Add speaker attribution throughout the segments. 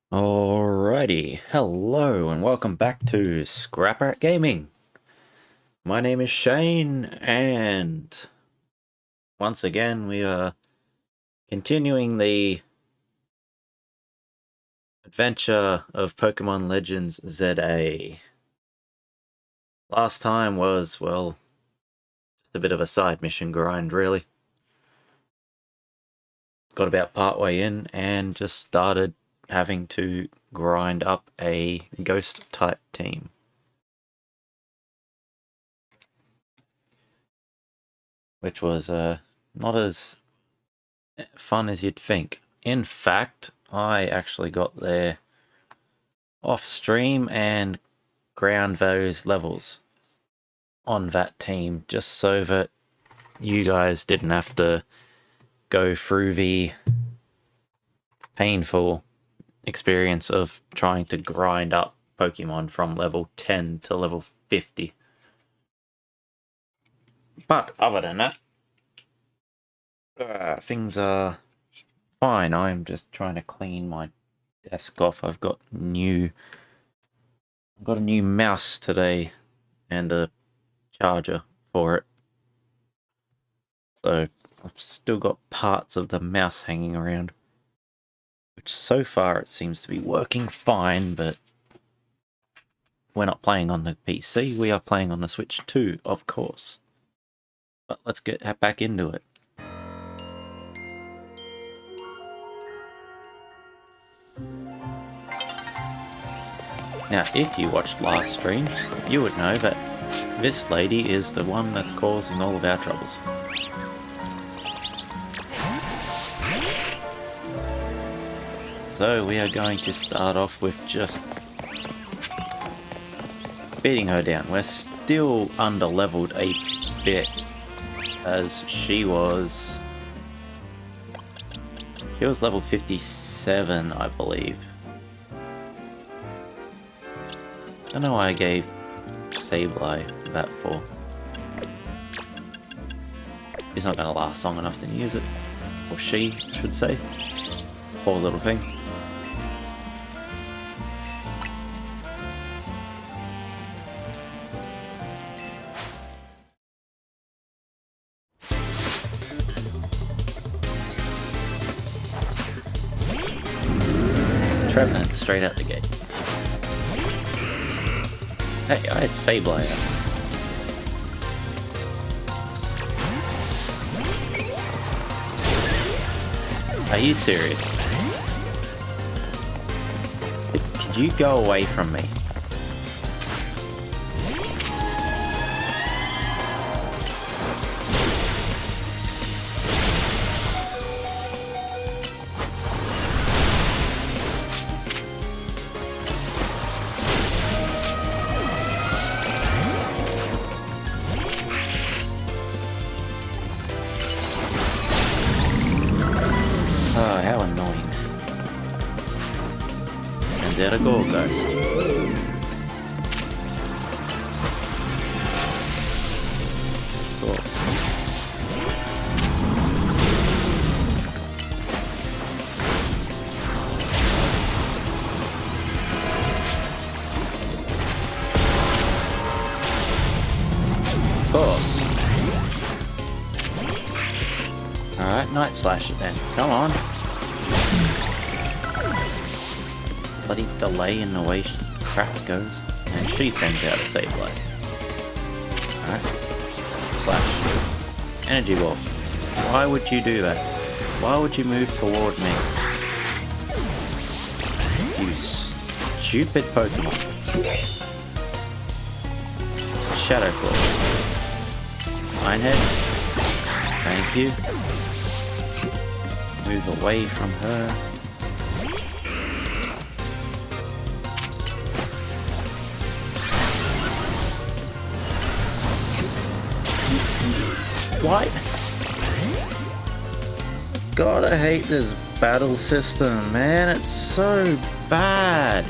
Speaker 1: Alrighty, hello and welcome back to ScrapRat Gaming. My name is Shane and once again we are continuing the adventure of Pokemon Legends ZA. Last time was, well, just a bit of a side mission grind really. Got about partway in and just started having to grind up a ghost type team. Which was not as fun as you'd think. In fact, I actually got there off stream and ground those levels on that team just so that you guys didn't have to go through the painful experience of trying to grind up Pokemon from level 10 to level 50. But other than that, things are fine. I'm just trying to clean my desk off. I've got a new mouse today and a charger for it. So I've still got parts of the mouse hanging around, which so far it seems to be working fine, but we're not playing on the PC, we are playing on the Switch too, of course. But let's get back into it. Now, if you watched last stream, you would know that this lady is the one that's causing all of our troubles. So we are going to start off with just beating her down. We're still under-leveled a bit, as she was level 57, I believe. I don't know why I gave Sableye that for. He's not going to last long enough to use it. Or she, should say. Poor little thing. Trevenant straight out the gate. Hey, I had Sableye out. Are you serious? Could you go away from me? Oh, how annoying. And there to go, Ghost. Of course. Of course. Alright, Night Slash it then. Come on. Bloody delay in the way crap goes. And she sends out a Sableye. Alright. Slash. Energy Ball. Why would you do that? Why would you move toward me? You stupid Pokemon. It's Shadow Claw. Minehead. Thank you. Move away from her. What? God, I hate this battle system, man. It's so bad.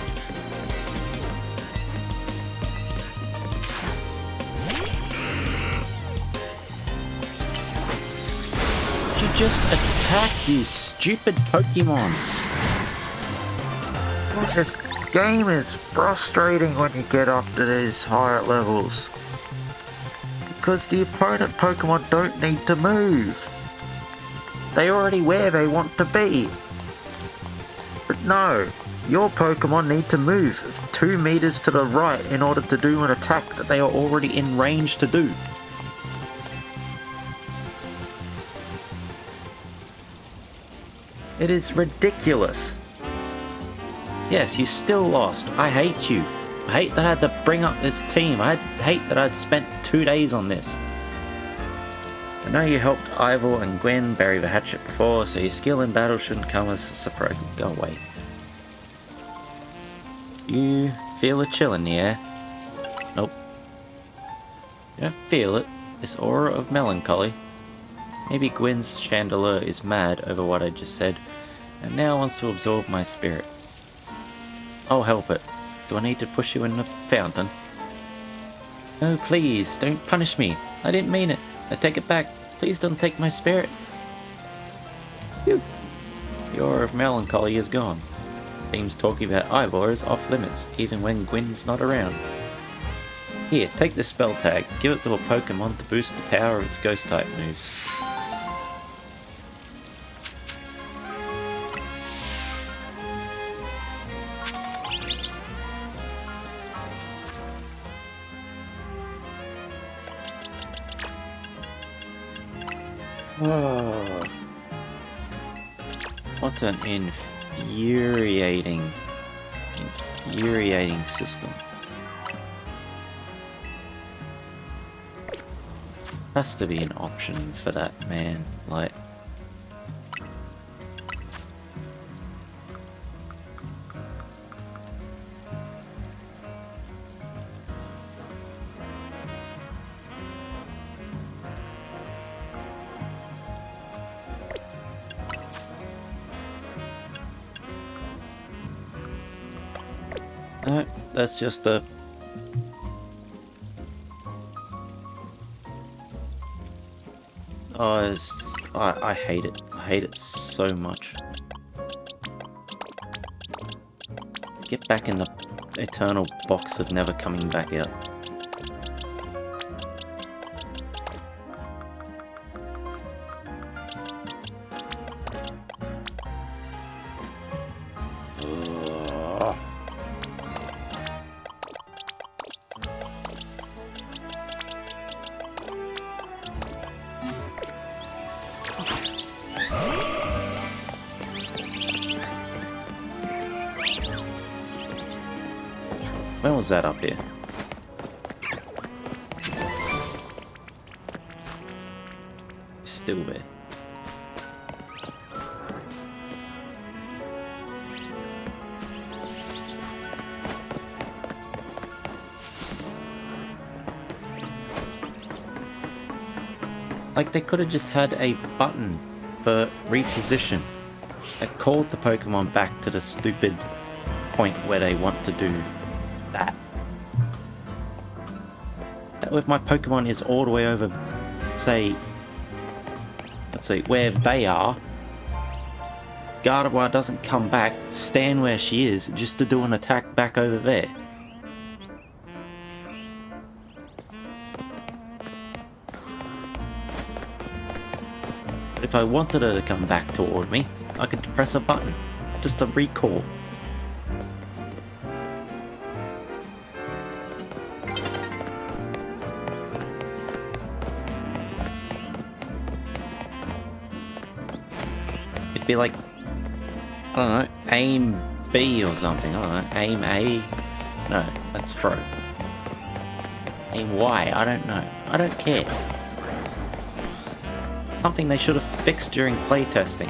Speaker 1: You just attack, you stupid Pokemon. This game is frustrating when you get up to these higher levels. Because the opponent Pokemon don't need to move. They're already where they want to be. But no, your Pokemon need to move 2 meters to the right in order to do an attack that they are already in range to do. It is ridiculous. Yes, you still lost. I hate you. I hate that I had to bring up this team. I hate that I'd spent 2 days on this. I know you helped Ivor and Gwen bury the hatchet before, so your skill in battle shouldn't come as a surprise. Go away. You feel a chill in the air? Nope. You don't feel it. This aura of melancholy. Maybe Gwen's chandelier is mad over what I just said, and now wants to absorb my spirit. I'll help it. Do I need to push you in the fountain? No, please, don't punish me. I didn't mean it. I take it back. Please don't take my spirit. Phew. The aura of melancholy is gone. Seems talking about Ivor is off limits, even when Gwen's not around. Here, take this spell tag. Give it to a Pokemon to boost the power of its ghost type moves. Oh, what an infuriating system. Has to be an option for that, man. Like, no, that's just a... Oh, I hate it. I hate it so much. Get back in the eternal box of never coming back out. When was that up here? Still there. Like, they could have just had a button for reposition that called the Pokemon back to the stupid point where they want to do that. That if my Pokemon is all the way over, let's say where they are, Gardevoir doesn't come back, stand where she is, just to do an attack back over there. But if I wanted her to come back toward me, I could press a button, just to recall. Be like, I don't know, aim B or something. I don't know, aim A. No, that's throw. Aim Y. I don't know. I don't care. Something they should have fixed during playtesting.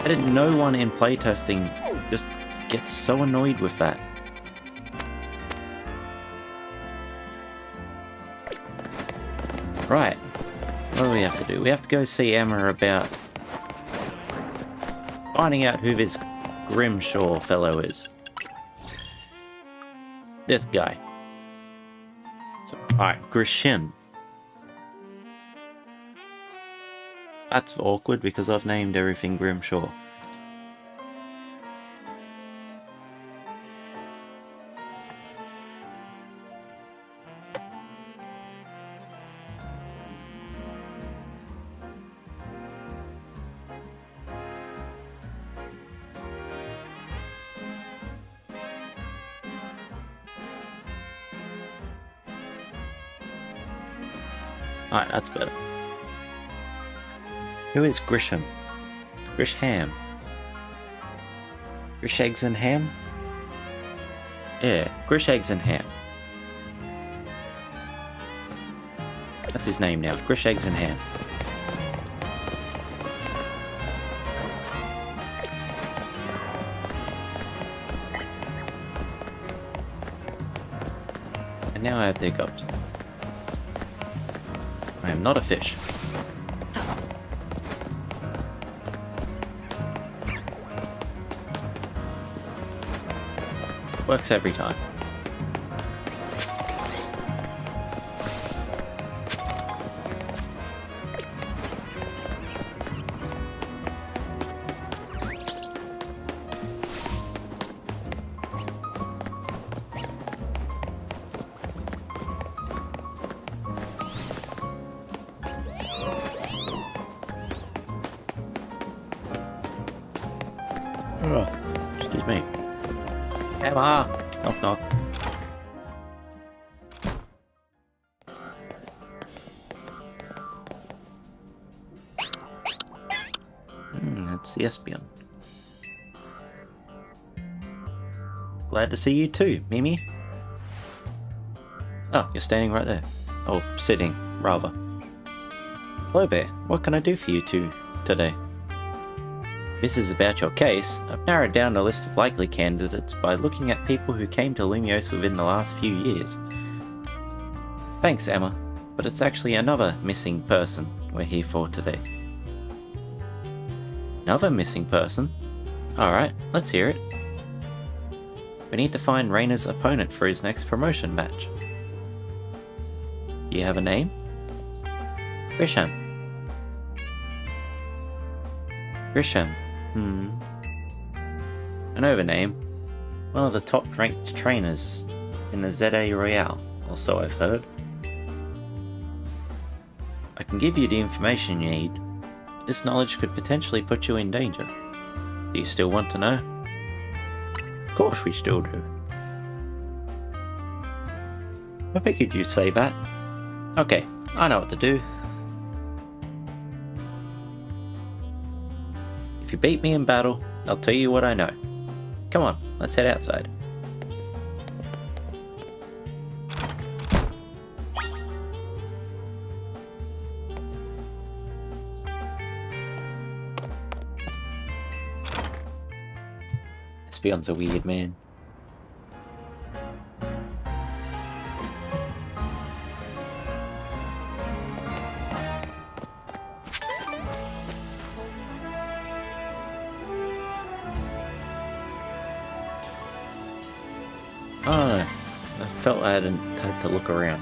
Speaker 1: I didn't know one in playtesting just gets so annoyed with that. Right. What do we have to do? We have to go see Emma about finding out who this Grimshaw fellow is. This guy. So, alright, Grisham. That's awkward because I've named everything Grimshaw. Alright, that's better. Who is Grisham? Grisham. Grish eggs and ham? Yeah, Grish eggs and ham. That's his name now, Grish eggs and ham. And now I have their ghost. I am not a fish. Works every time. Excuse me. Emma! Knock knock. That's the Espion. Glad to see you too, Mimi. Oh, you're standing right there. Oh, sitting, rather. Hello there, what can I do for you two today? This is about your case. I've narrowed down a list of likely candidates by looking at people who came to Lumiose within the last few years. Thanks, Emma, but it's actually another missing person we're here for today. Another missing person? Alright, let's hear it. We need to find Rayna's opponent for his next promotion match. Do you have a name? Grisham. Grisham. I know the name. One of the top ranked trainers in the ZA Royale, or so I've heard. I can give you the information you need, but this knowledge could potentially put you in danger. Do you still want to know? Of course we still do. I figured you'd say that. Okay, I know what to do. If you beat me in battle, I'll tell you what I know. Come on, let's head outside. Espion's a weird man. Oh, I felt I had to look around.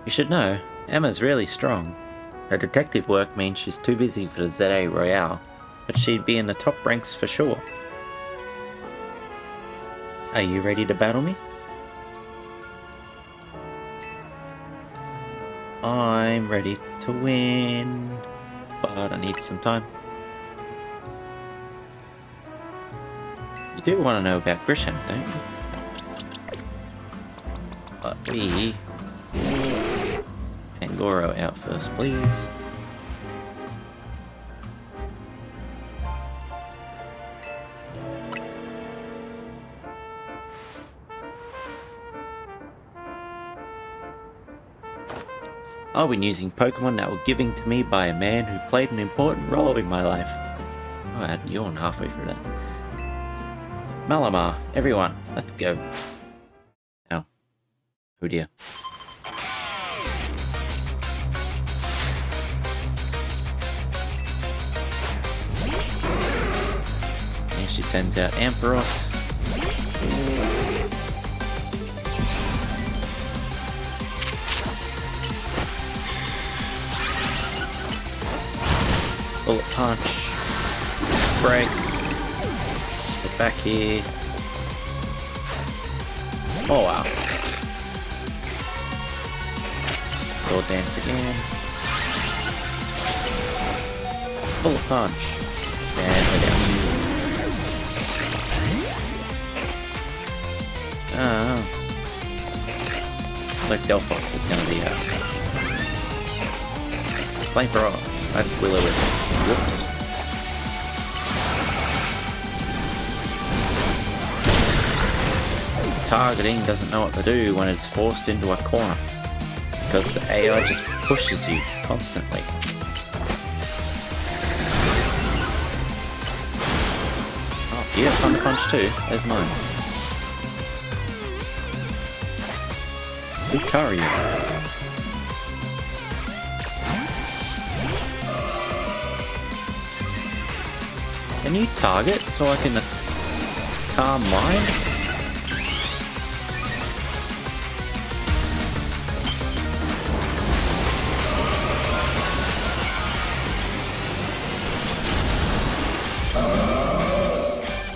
Speaker 1: You should know, Emma's really strong. Her detective work means she's too busy for the ZA Royale, but she'd be in the top ranks for sure. Are you ready to battle me? I'm ready to win, but I need some time. You do want to know about Grisham, don't you? But we... Pangoro out first, please. I've been using Pokemon that were given to me by a man who played an important role in my life. Oh, I had to yawn halfway through that. Malamar, everyone, let's go. Oh. Oh dear. And she sends out Ampharos. Bullet punch. Break. Get back here. Oh wow. Let's all dance again. Bullet punch. And we're down. like Delphox is going to be out. Flamethrower. That's Will-O-Wisp. Whoops. Targeting doesn't know what to do when it's forced into a corner, because the AI just pushes you constantly. Oh, you have Thunder Punch too. There's mine. Lucario. Can you target so I can calm mine?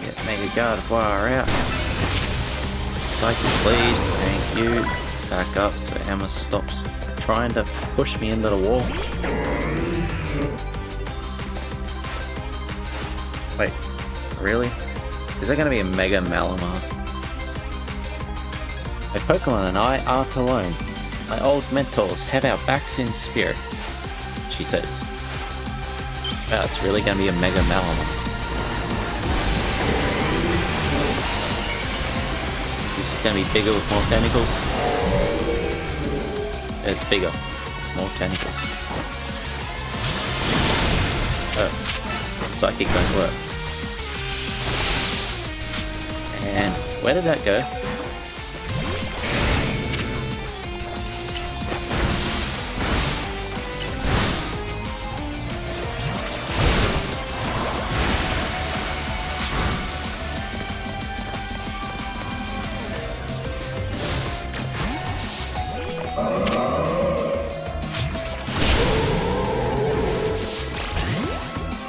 Speaker 1: Get Mega Gardevoir out. Psychic, please. Thank you. Back up so Emma stops trying to push me into the wall. Wait, really? Is there going to be a Mega Malamar? My Pokemon and I aren't alone. My old mentors have our backs in spirit, she says. Wow, it's really going to be a Mega Malamar. Is it just going to be bigger with more tentacles? It's bigger. More tentacles. Oh. Psychic don't work. And where did that go?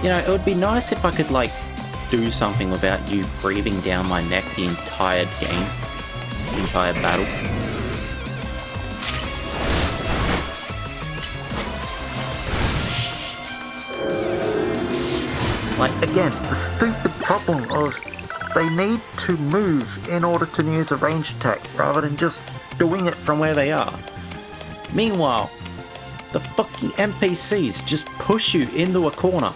Speaker 1: You know, it would be nice if I could, like, do something without you breathing down my neck the entire game. The entire battle. Like, again, the stupid problem of they need to move in order to use a range attack rather than just doing it from where they are. Meanwhile, the fucking NPCs just push you into a corner.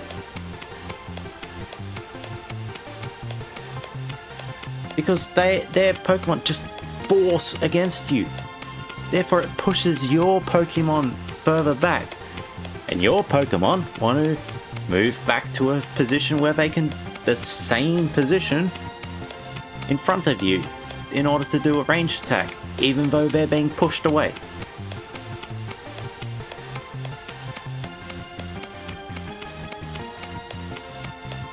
Speaker 1: Because their Pokemon just force against you. Therefore it pushes your Pokemon further back. And your Pokemon want to move back to a position where they can, the same position in front of you in order to do a ranged attack, even though they're being pushed away.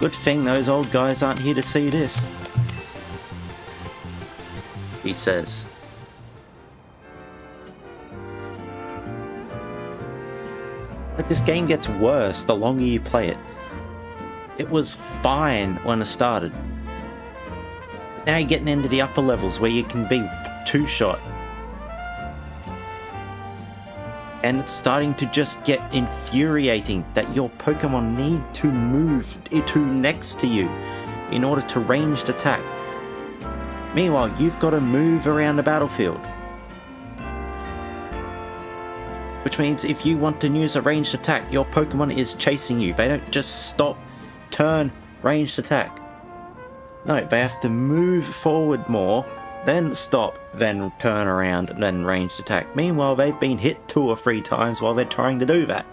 Speaker 1: Good thing those old guys aren't here to see this. He says. Like, this game gets worse the longer you play it. It was fine when it started. Now you're getting into the upper levels where you can be two-shot. And it's starting to just get infuriating that your Pokemon need to move to next to you in order to ranged attack. Meanwhile, you've got to move around the battlefield. Which means if you want to use a ranged attack, your Pokemon is chasing you. They don't just stop, turn, ranged attack. No, they have to move forward more, then stop, then turn around, then ranged attack. Meanwhile, they've been hit 2 or 3 times while they're trying to do that.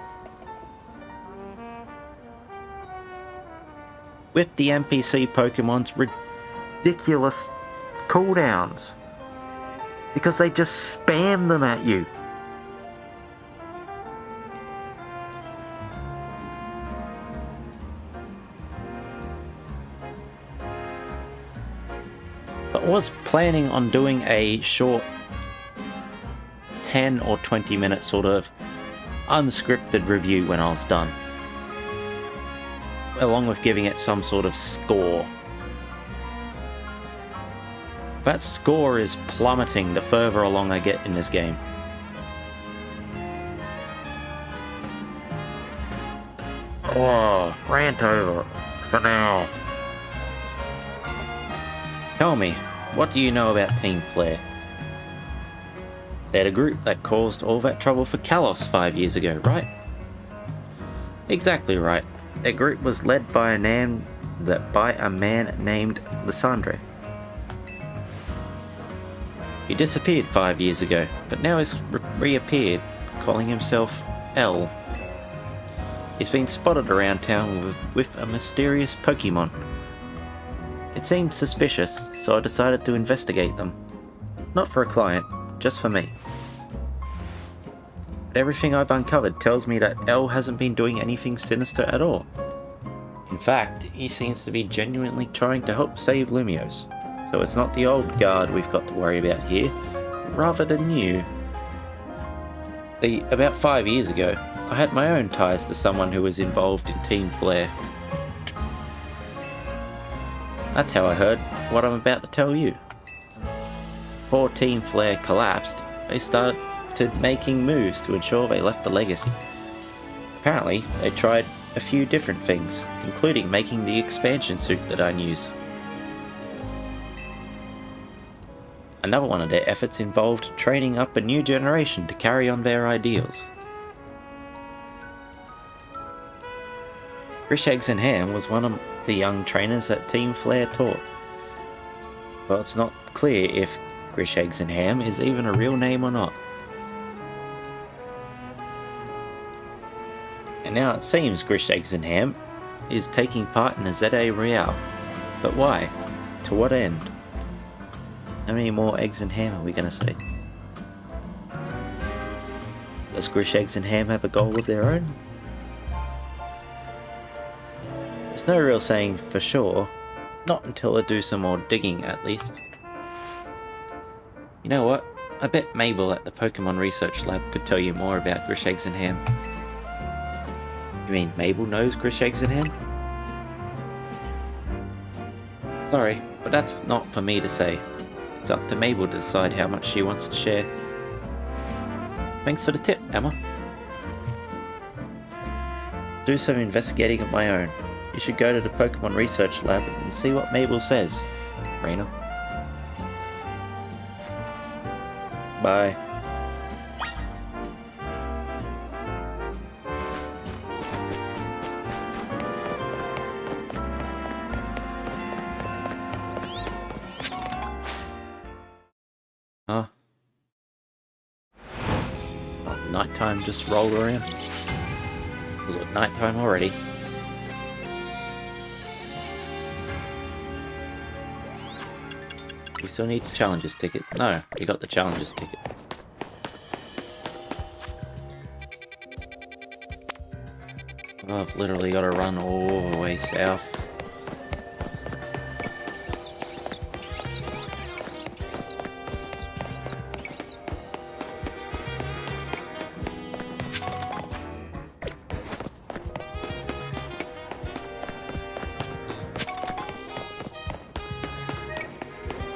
Speaker 1: With the NPC Pokemon's ridiculous cooldowns. Because they just spam them at you. I was planning on doing a short 10 or 20 minute sort of unscripted review when I was done, along with giving it some sort of score. That score is plummeting the further along I get in this game. Oh, rant over for now. Tell me, what do you know about Team Flare? They're the group that caused all that trouble for Kalos 5 years ago, right? Exactly right. Their group was led by a man named Lysandre. He disappeared 5 years ago, but now has reappeared, calling himself L. He's been spotted around town with a mysterious Pokemon. It seemed suspicious, so I decided to investigate them. Not for a client, just for me. But everything I've uncovered tells me that L hasn't been doing anything sinister at all. In fact, he seems to be genuinely trying to help save Lumiose. So it's not the old guard we've got to worry about here, rather the new. See, about 5 years ago, I had my own ties to someone who was involved in Team Flare. That's how I heard what I'm about to tell you. Before Team Flare collapsed, they started making moves to ensure they left a legacy. Apparently, they tried a few different things, including making the expansion suit that I use. Another one of their efforts involved training up a new generation to carry on their ideals. Grish Eggs and Ham was one of the young trainers that Team Flare taught. But it's not clear if Grish Eggs and Ham is even a real name or not. And now it seems Grish Eggs and Ham is taking part in a ZA Royale. But why? To what end? How many more eggs and ham are we going to see? Does Grish Eggs and Ham have a goal of their own? There's no real saying for sure, not until I do some more digging at least. You know what? I bet Mabel at the Pokemon Research Lab could tell you more about Grish Eggs and Ham. You mean Mabel knows Grish Eggs and Ham? Sorry, but that's not for me to say. It's up to Mabel to decide how much she wants to share. Thanks for the tip, Emma. Do some investigating of my own. You should go to the Pokemon Research Lab and see what Mabel says, Raina. Bye. Huh? Oh, nighttime just rolled around. Was it nighttime already? We still need the Challenger's ticket. No, we got the Challenger's ticket. Oh, I've literally got to run all the way south.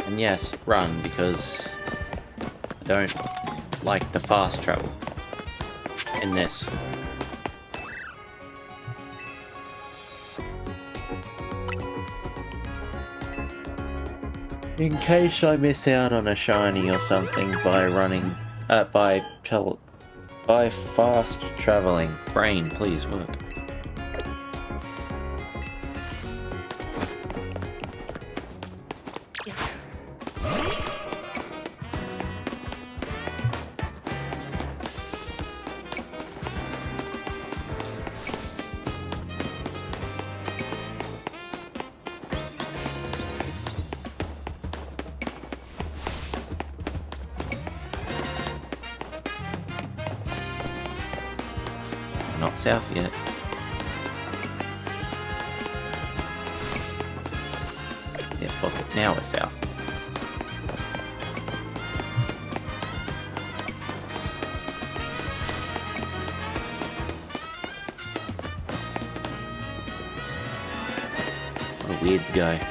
Speaker 1: And yes, run, because I don't like the fast travel in this. In case I miss out on a shiny or something by running, by fast traveling. Brain, please work. Not south yet. Yeah, positive. Now we're south. What a weird guy.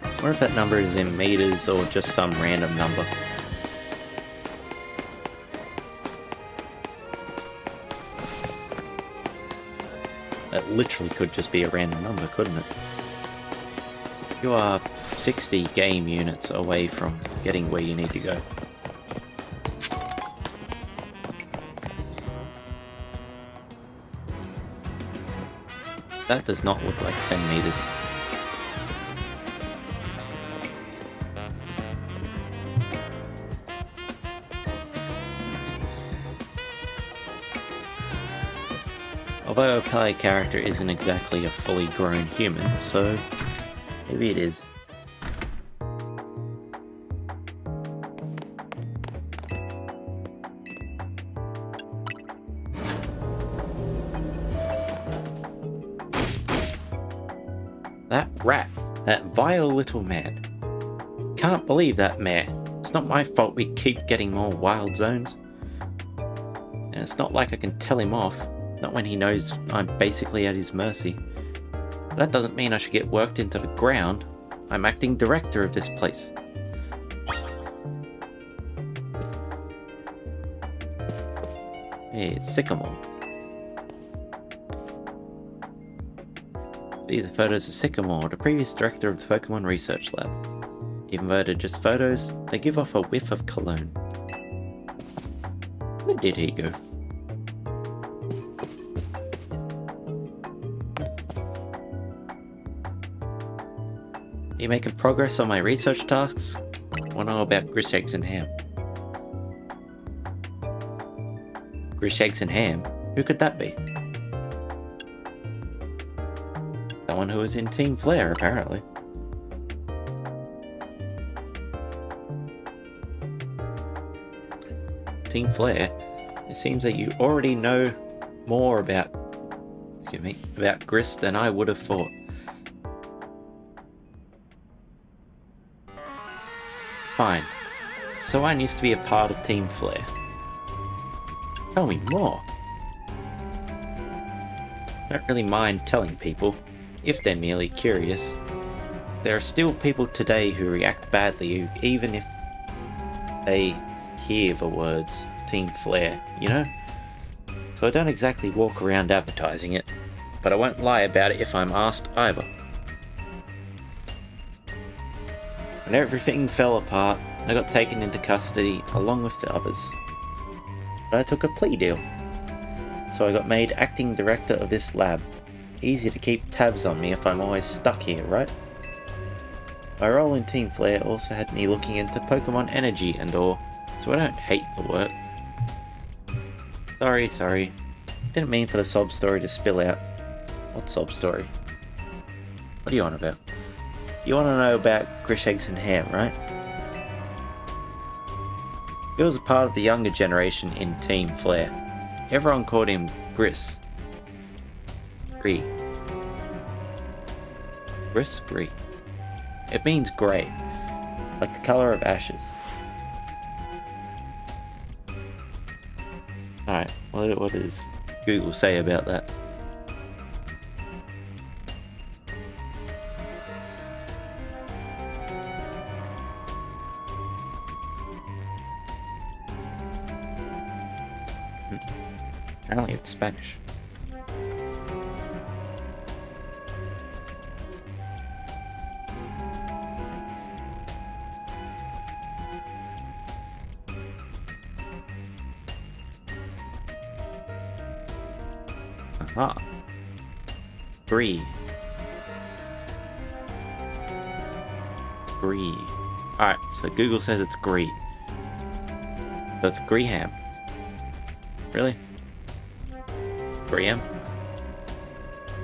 Speaker 1: I wonder if that number is in meters or just some random number. That literally could just be a random number, couldn't it? You are 60 game units away from getting where you need to go. That does not look like 10 meters. Although a play character isn't exactly a fully grown human, so maybe it is. That rat, that vile little man. Can't believe that mare. It's not my fault we keep getting more wild zones. And it's not like I can tell him off. Not when he knows I'm basically at his mercy. But that doesn't mean I should get worked into the ground. I'm acting director of this place. Hey, it's Sycamore. These are photos of Sycamore, the previous director of the Pokemon Research Lab. Even though they're just photos, they give off a whiff of cologne. Where did he go? Are you making progress on my research tasks? I want to know about Grish Eggs and Ham. Grish Eggs and Ham? Who could that be? Someone who was in Team Flare, apparently. Team Flare? It seems that you already know more about Grist than I would have thought. Fine. So I used to be a part of Team Flare. Tell me more. I don't really mind telling people, if they're merely curious. There are still people today who react badly even if they hear the words Team Flare, you know? So I don't exactly walk around advertising it, but I won't lie about it if I'm asked either. When everything fell apart, I got taken into custody along with the others. But I took a plea deal. So I got made acting director of this lab. Easy to keep tabs on me if I'm always stuck here, right? My role in Team Flare also had me looking into Pokemon energy and all, so I don't hate the work. Sorry. Didn't mean for the sob story to spill out. What sob story? What are you on about? You want to know about Grish Eggs and Ham, right? He was a part of the younger generation in Team Flare. Everyone called him Gris. Gree. Gris? Gree. It means grey, like the colour of ashes. Alright, what does Google say about that? Apparently it's Spanish. Aha. Gree. Alright, so Google says it's Gree. So it's Graham. Really? Graham?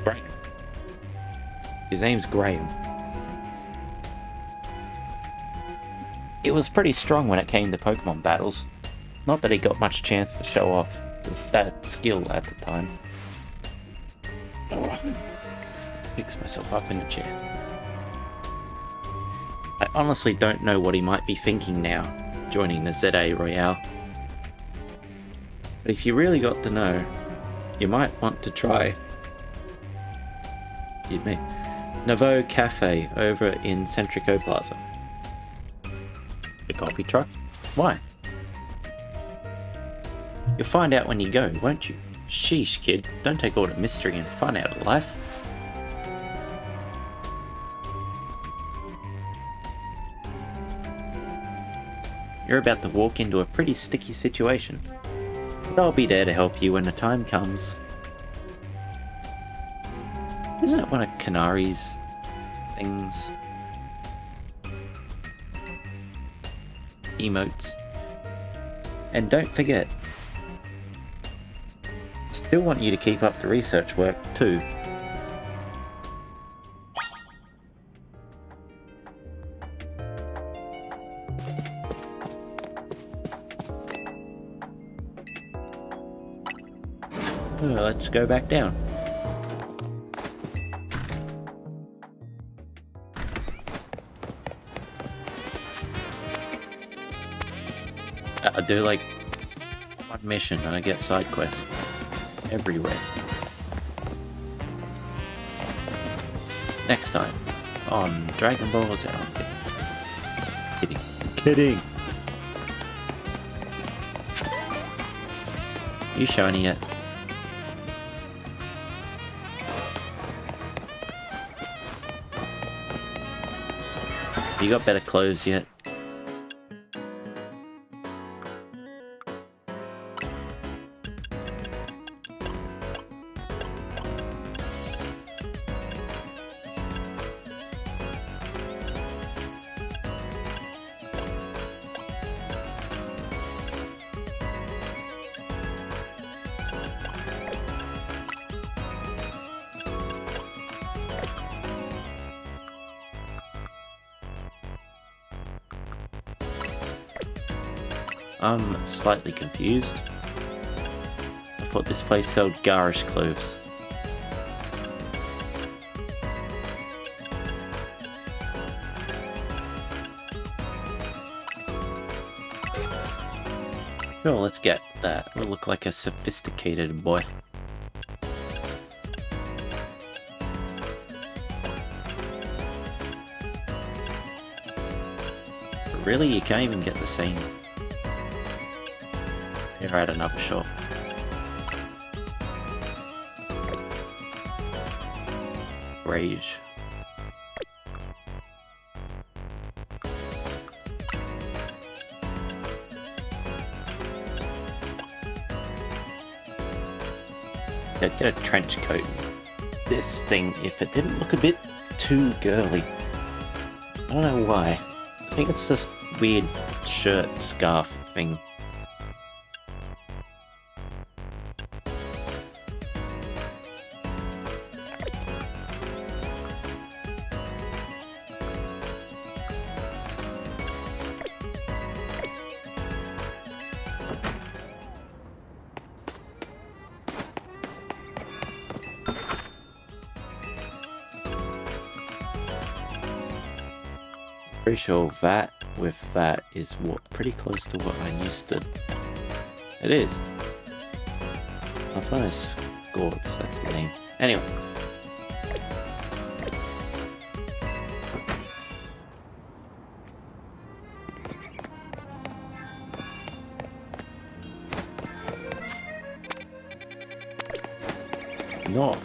Speaker 1: Graham. His name's Graham. It was pretty strong when it came to Pokemon battles. Not that he got much chance to show off that skill at the time. Picks myself up in the chair. I honestly don't know what he might be thinking now, joining the ZA Royale. But if you really got to know, you might want to try Nouveau Cafe over in Centrico Plaza. The coffee truck? Why? You'll find out when you go, won't you? Sheesh, kid. Don't take all the mystery and fun out of life. You're about to walk into a pretty sticky situation. But I'll be there to help you when the time comes. Isn't it one of Canary's things? Emotes. And don't forget, still want you to keep up the research work too. Let's go back down. I do like one mission and I get side quests everywhere. Next time on Dragon Ball Z. Kidding. You shiny yet? You got better clothes yet? I'm slightly confused. I thought this place sold garish clothes. Sure, let's get that. We'll look like a sophisticated boy. But really, you can't even get the same. Here at another shop. Rage. I'd get a trench coat. This thing, if it didn't look a bit too girly. I don't know why. I think it's this weird shirt scarf thing. Pretty sure that with that is what pretty close to what I'm used to. It is. That's one of Scorts, that's the name. Anyway. No.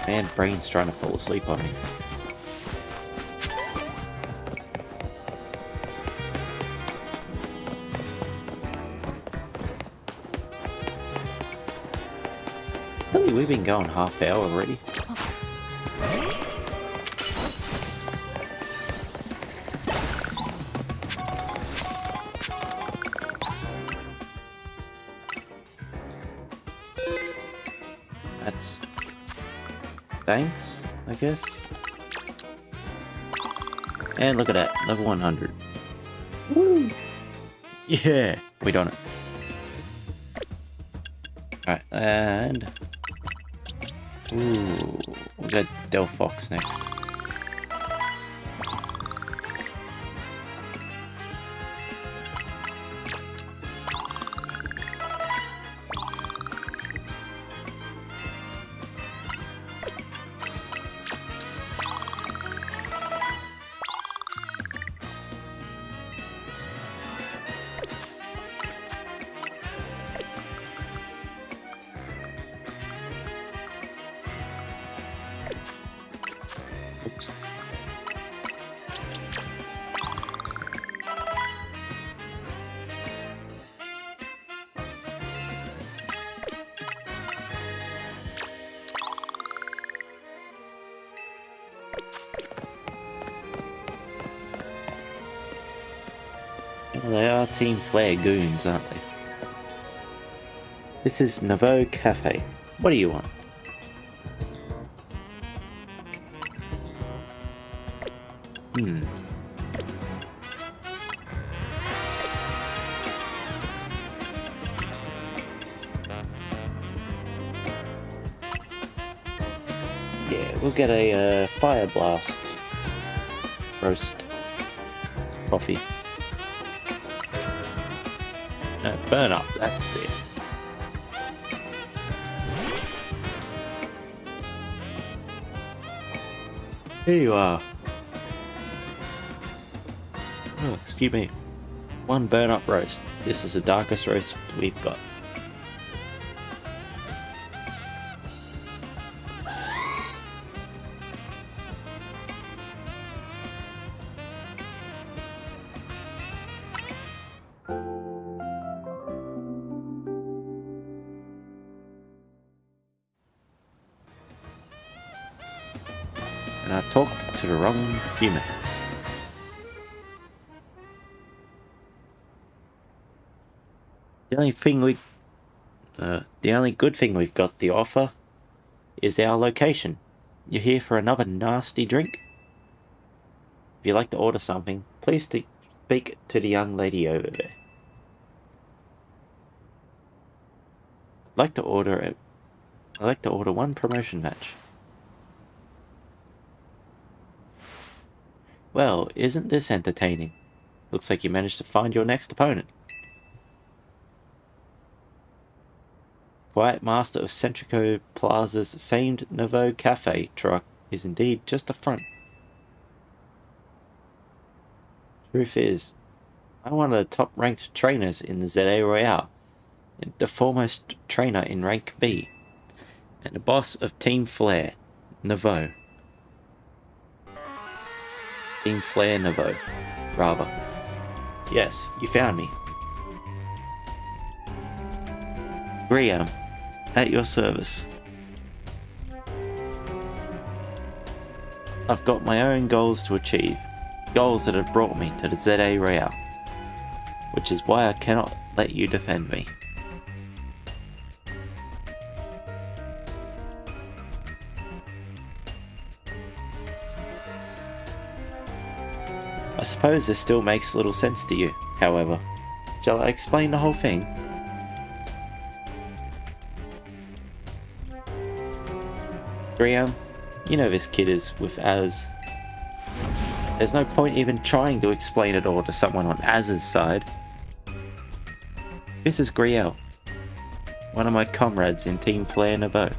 Speaker 1: Man, brain's trying to fall asleep on me. Really, we've been going half hour already. That's... thanks, I guess. And look at that, level 100. Woo! Yeah, we done it. Alright, and... ooh, we got Del Fox next. Oops. Well, they are Team Flare goons, aren't they? This is Nouveau Cafe. What do you want? Yeah, we'll get a Fire Blast roast coffee. No, burn up, that's it. Here you are. Oh, excuse me. One burn up roast. This is the darkest roast we've got. And I talked to the wrong human. The only good thing we've got to offer is our location. You're here for another nasty drink? If you'd like to order something, please speak to the young lady over there. I'd like to order one promotion match. Well, isn't this entertaining? Looks like you managed to find your next opponent. Quiet master of Centrico Plaza's famed Nouveau Cafe truck is indeed just a front. Truth is, I'm one of the top-ranked trainers in the ZA Royale, the foremost trainer in rank B, and the boss of Team Flare, Nouveau. Team Flare Nouveau, rather. Yes, you found me. Grisham, at your service. I've got my own goals to achieve, goals that have brought me to the ZA Royale, which is why I cannot let you defend me. I suppose this still makes little sense to you, however. Shall I explain the whole thing? Grisham, you know this kid is with Az. There's no point even trying to explain it all to someone on Az's side. This is Grisham, one of my comrades in Team Flare Nouveau.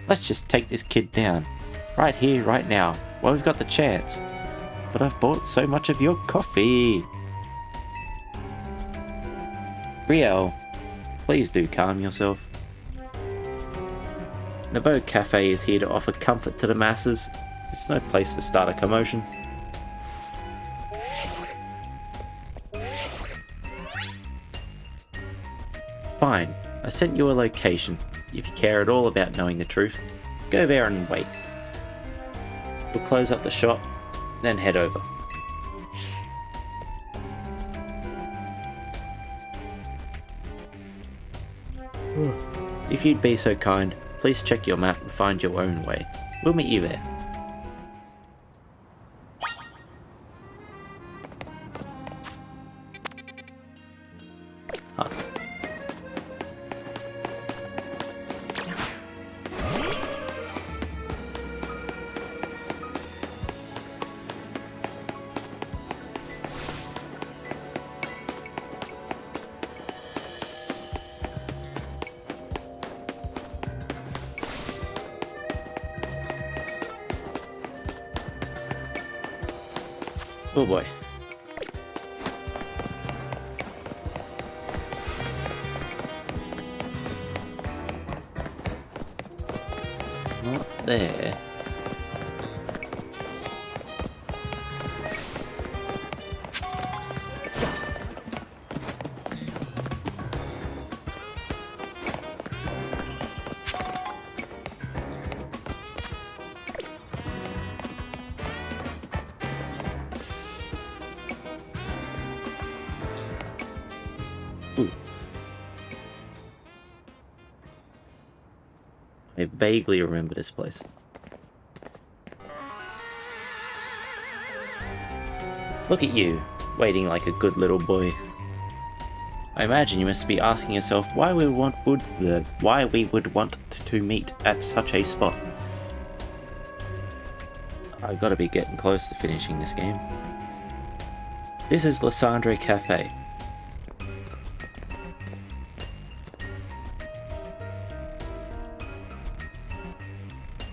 Speaker 1: Let's just take this kid down, right here, right now, while we've got the chance. But I've bought so much of your coffee. Grisham, please do calm yourself. Nouveau Cafe is here to offer comfort to the masses. It's no place to start a commotion. Fine, I sent you a location. If you care at all about knowing the truth, go there and wait. We'll close up the shop, then head over. If you'd be so kind, please check your map and find your own way. We'll meet you there. Huh. Oh boy. Not there. I vaguely remember this place. Look at you, waiting like a good little boy. I imagine you must be asking yourself why we would want to meet at such a spot. I've got to be getting close to finishing this game. This is Lysandre Cafe.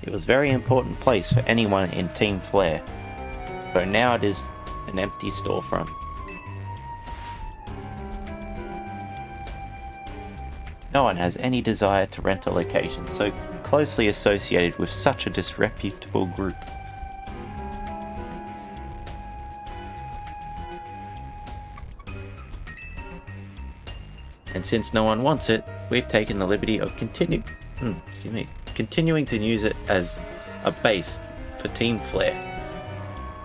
Speaker 1: It was a very important place for anyone in Team Flare, though now it is an empty storefront. No one has any desire to rent a location so closely associated with such a disreputable group. And since no one wants it, we've taken the liberty of continuing to use it as a base for Team Flare.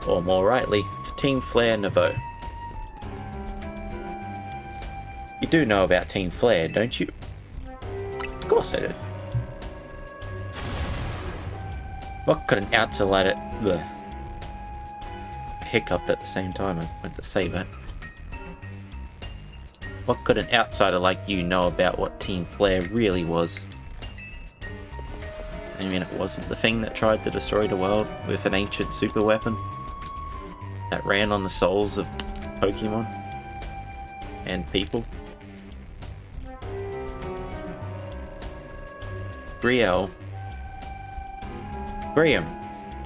Speaker 1: Or more rightly, for Team Flare Nouveau. You do know about Team Flare, don't you? Of course I do. What could an outsider... I hiccuped at the same time, I went to say that. What could an outsider like you know about what Team Flare really was? I mean, it wasn't the thing that tried to destroy the world with an ancient super weapon that ran on the souls of Pokemon and people. Grisham,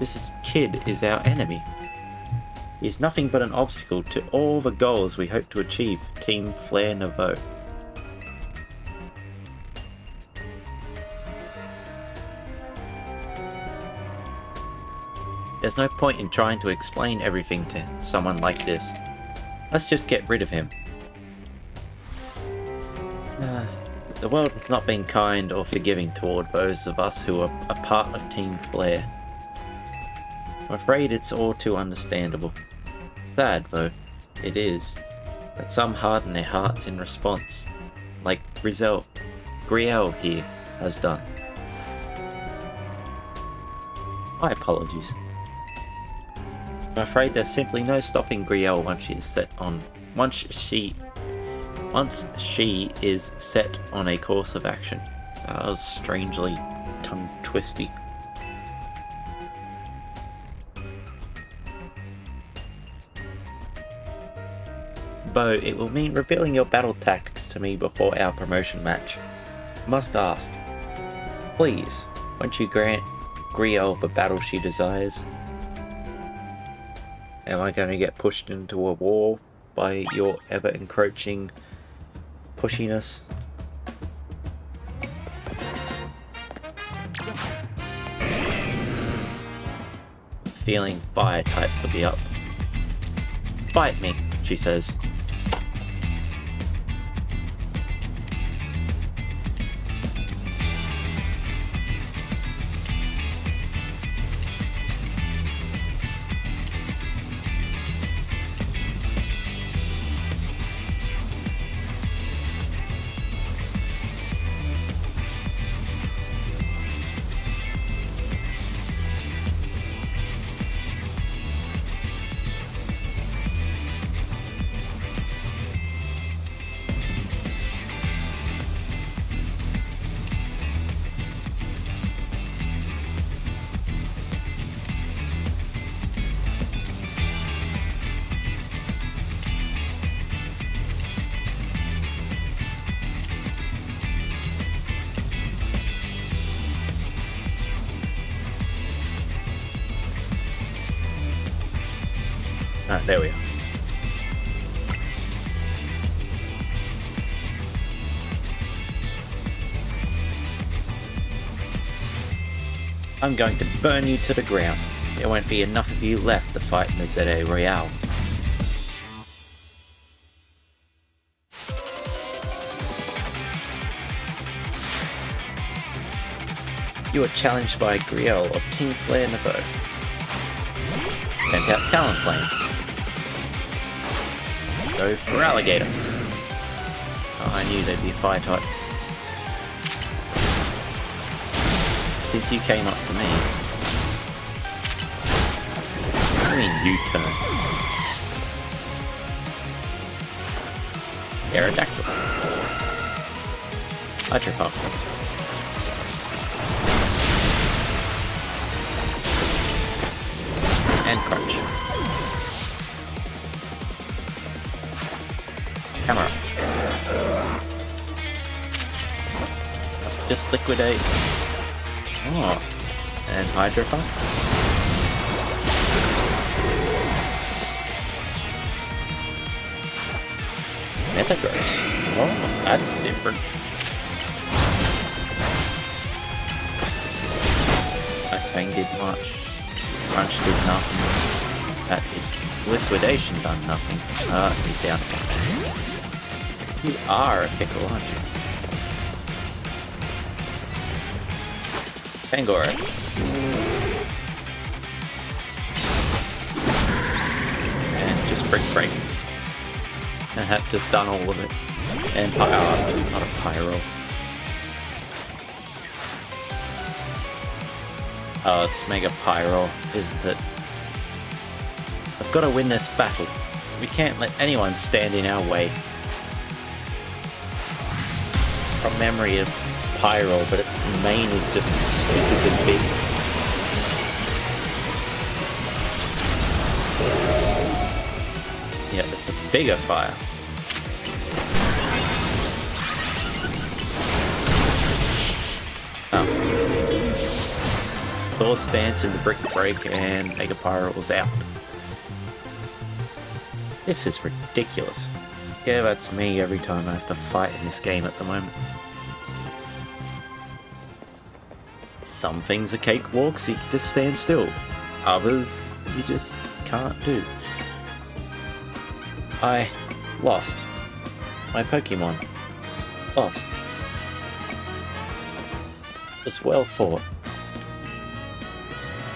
Speaker 1: this kid is our enemy. He is nothing but an obstacle to all the goals we hope to achieve for Team Flare Nouveau. There's no point in trying to explain everything to someone like this. Let's just get rid of him. The world has not been kind or forgiving toward those of us who are a part of Team Flare. I'm afraid it's all too understandable. Sad, though, it is, that some harden their hearts in response, like Grisham here has done. My apologies. I'm afraid there's simply no stopping Grisham once she is set on a course of action. That was strangely tongue-twisty. Though it will mean revealing your battle tactics to me before our promotion match. Must ask, please, won't you grant Grisham the battle she desires? Am I going to get pushed into a wall by your ever-encroaching pushiness? Feeling fire types will be up. Bite me, she says. Ah, there we are. I'm going to burn you to the ground. There won't be enough of you left to fight in the ZA Royale. You are challenged by Grisham of Team Flare Nouveau. Sent out Talon Flame. Go for Alligator. Oh, I knew there'd be a fire type. since you came up to me. What do you mean U-turn? Aerodactyl. Hydropump. And crunch. Camera. Just liquidate. Oh. And hydro pump. Metagross. Oh, that's different. Ice Fang did much. Crunch did nothing. That did liquidation done nothing. He's down. You are a pickle, aren't you? Pangoro. And just break. I have just done all of it. And not a pyro. Oh, it's Mega Pyro, isn't it? I've got to win this battle. We can't let anyone stand in our way. From memory, it's Pyro, but its main is just stupid and big. Yeah, it's a bigger fire. Sword Stance in the Brick Break and Mega Pyro was out. This is ridiculous. Yeah, that's me every time I have to fight in this game at the moment. Some things are cakewalks, you can just stand still. Others, you just can't do. I lost. My Pokemon lost. It's well fought.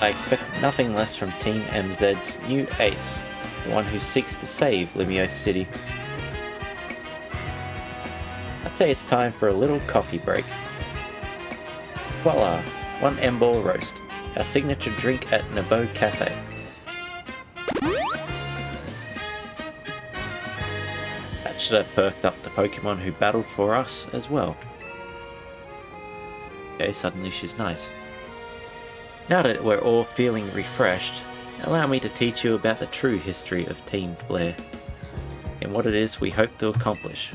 Speaker 1: I expect nothing less from Team MZ's new ace, the one who seeks to save Lumiose City. I'd say it's time for a little coffee break. Voila, one M-Ball roast, our signature drink at Nebo Cafe. That should have perked up the Pokemon who battled for us as well. Okay, suddenly she's nice. Now that we're all feeling refreshed, allow me to teach you about the true history of Team Flare, and what it is we hope to accomplish.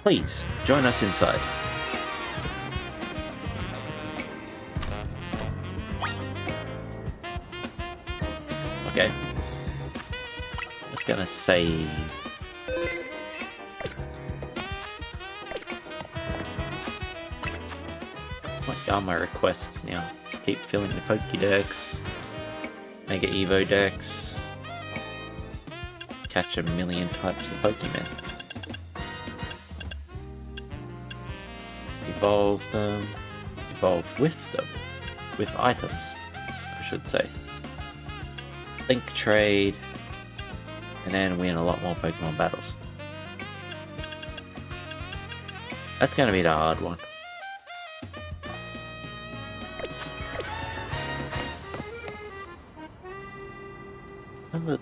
Speaker 1: Please, join us inside. Okay. Just gonna save. What are my requests now? Just keep filling the Pokédex. Mega Evo Dex. Catch a million types of Pokemon. Evolve them. Evolve with them. With items, I should say. Link trade. And then win a lot more Pokemon battles. That's going to be the hard one. Have a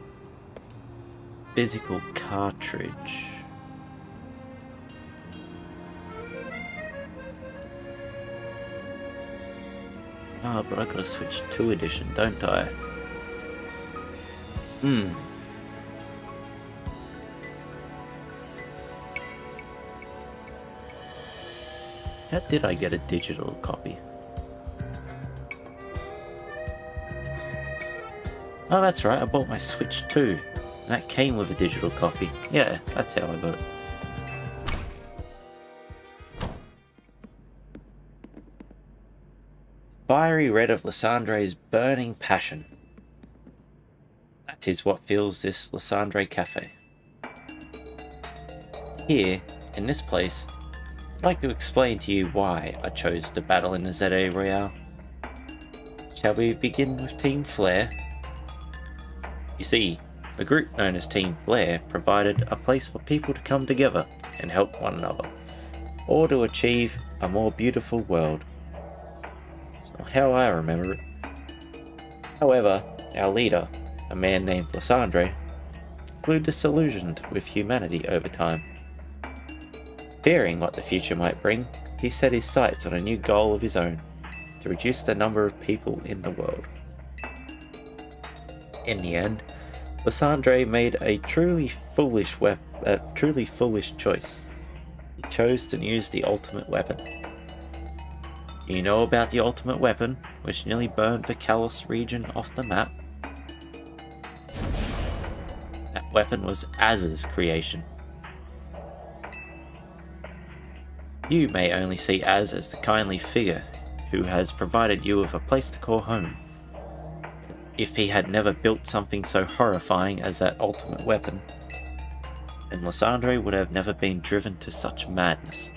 Speaker 1: physical cartridge. Ah, but I gotta switch to edition, don't I? How did I get a digital copy? Oh, that's right, I bought my Switch 2. And that came with a digital copy. Yeah, that's how I got it. Fiery red of Lysandre's burning passion. That is what fills this Lysandre Cafe. Here, in this place, I'd like to explain to you why I chose to battle in the ZA Royale. Shall we begin with Team Flare? You see, The group known as Team Flare provided a place for people to come together and help one another, or to achieve a more beautiful world. It's not how I remember it. However, our leader, a man named Lysandre, grew disillusioned with humanity over time. Fearing what the future might bring, he set his sights on a new goal of his own, to reduce the number of people in the world. In the end, Lysandre made a truly foolish choice. He chose to use the ultimate weapon. Do you know about the ultimate weapon, which nearly burned the Kalos region off the map? That weapon was Az's creation. You may only see Az as the kindly figure who has provided you with a place to call home. If he had never built something so horrifying as that ultimate weapon, then Lysandre would have never been driven to such madness,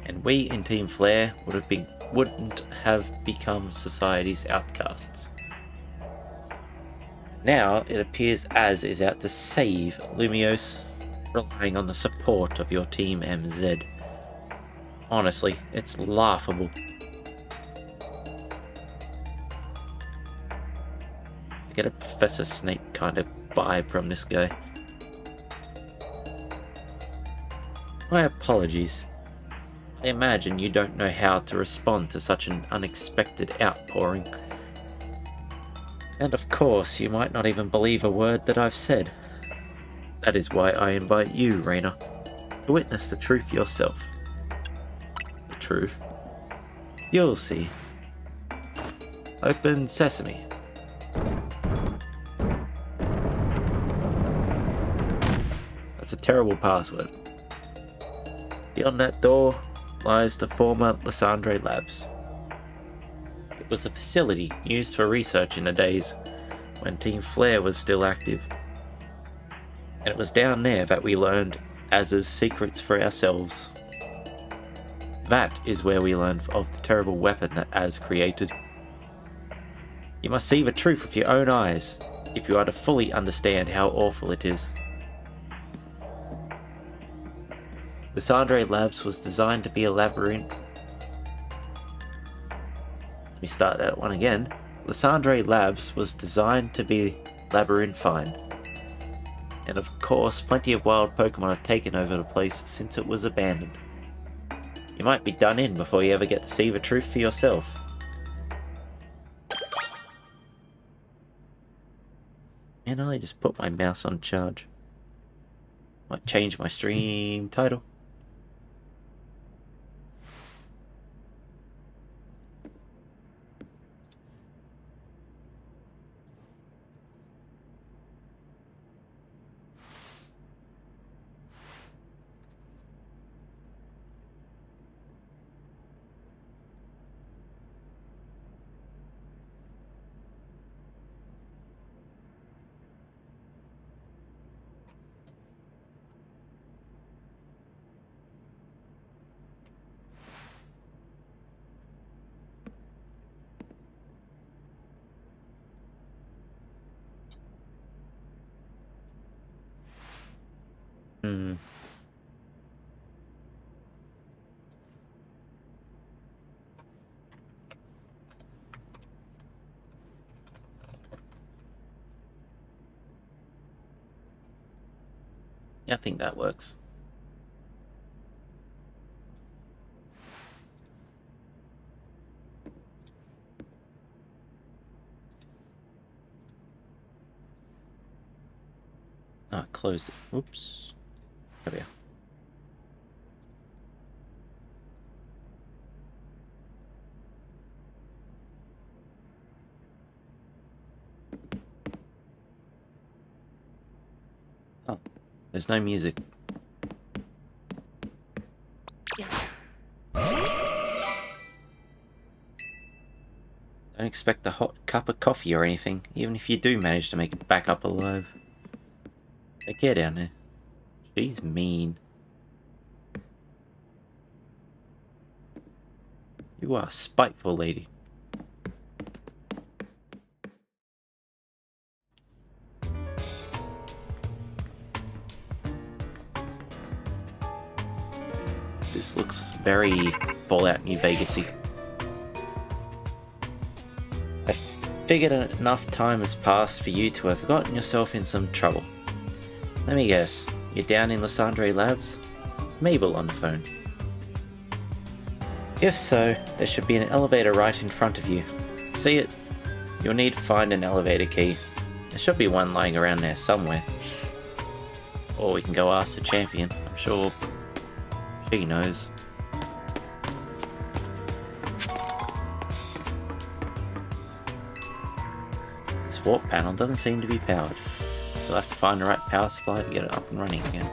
Speaker 1: and we in Team Flare wouldn't have become society's outcasts. Now it appears Az is out to save Lumiose, relying on the support of your Team MZ. Honestly, it's laughable. I get a Professor Snape kind of vibe from this guy. My apologies. I imagine you don't know how to respond to such an unexpected outpouring. And of course, you might not even believe a word that I've said. That is why I invite you, Raina, to witness the truth yourself. The truth? You'll see. Open sesame. That's a terrible password. Beyond that door lies the former Lysandre Labs. It was a facility used for research in the days when Team Flare was still active. And it was down there that we learned Az's secrets for ourselves. That is where we learned of the terrible weapon that Az created. You must see the truth with your own eyes if you are to fully understand how awful it is. Lysandre Labs was designed to be a labyrinth. Let me start that one again. Lysandre Labs was designed to be labyrinthine. And of course, plenty of wild Pokemon have taken over the place since it was abandoned. You might be done in before you ever get to see the truth for yourself. And I just put my mouse on charge. Might change my stream title. Yeah, I think that works. Oh, I closed it. Oops. There we are. Oh, there's no music. Don't expect a hot cup of coffee or anything, even if you do manage to make it back up alive. Take care down there. She's mean. You are a spiteful lady. This looks very Fallout New Vegas-y. I figured enough time has passed for you to have gotten yourself in some trouble. Let me guess, you're down in Lysandre Labs? It's Mabel on the phone. If so, there should be an elevator right in front of you. See it? You'll need to find an elevator key. There should be one lying around there somewhere. Or we can go ask the champion. I'm sure she knows. This warp panel doesn't seem to be powered. You'll have to find the right power supply to get it up and running again.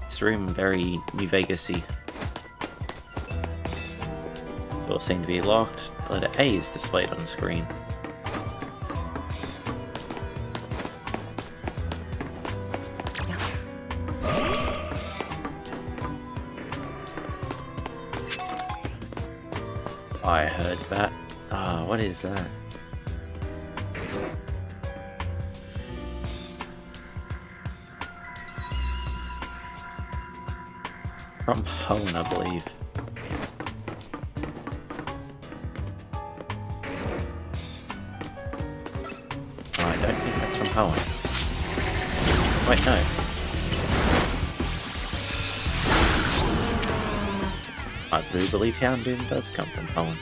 Speaker 1: This room very New Vegas-y. Doors seem to be locked. The letter A is displayed on the screen. I heard that. Ah, what is that? From Hone, I believe. Oh, I don't think that's from Hone. Wait, no. I do believe Houndoom does come from Hone.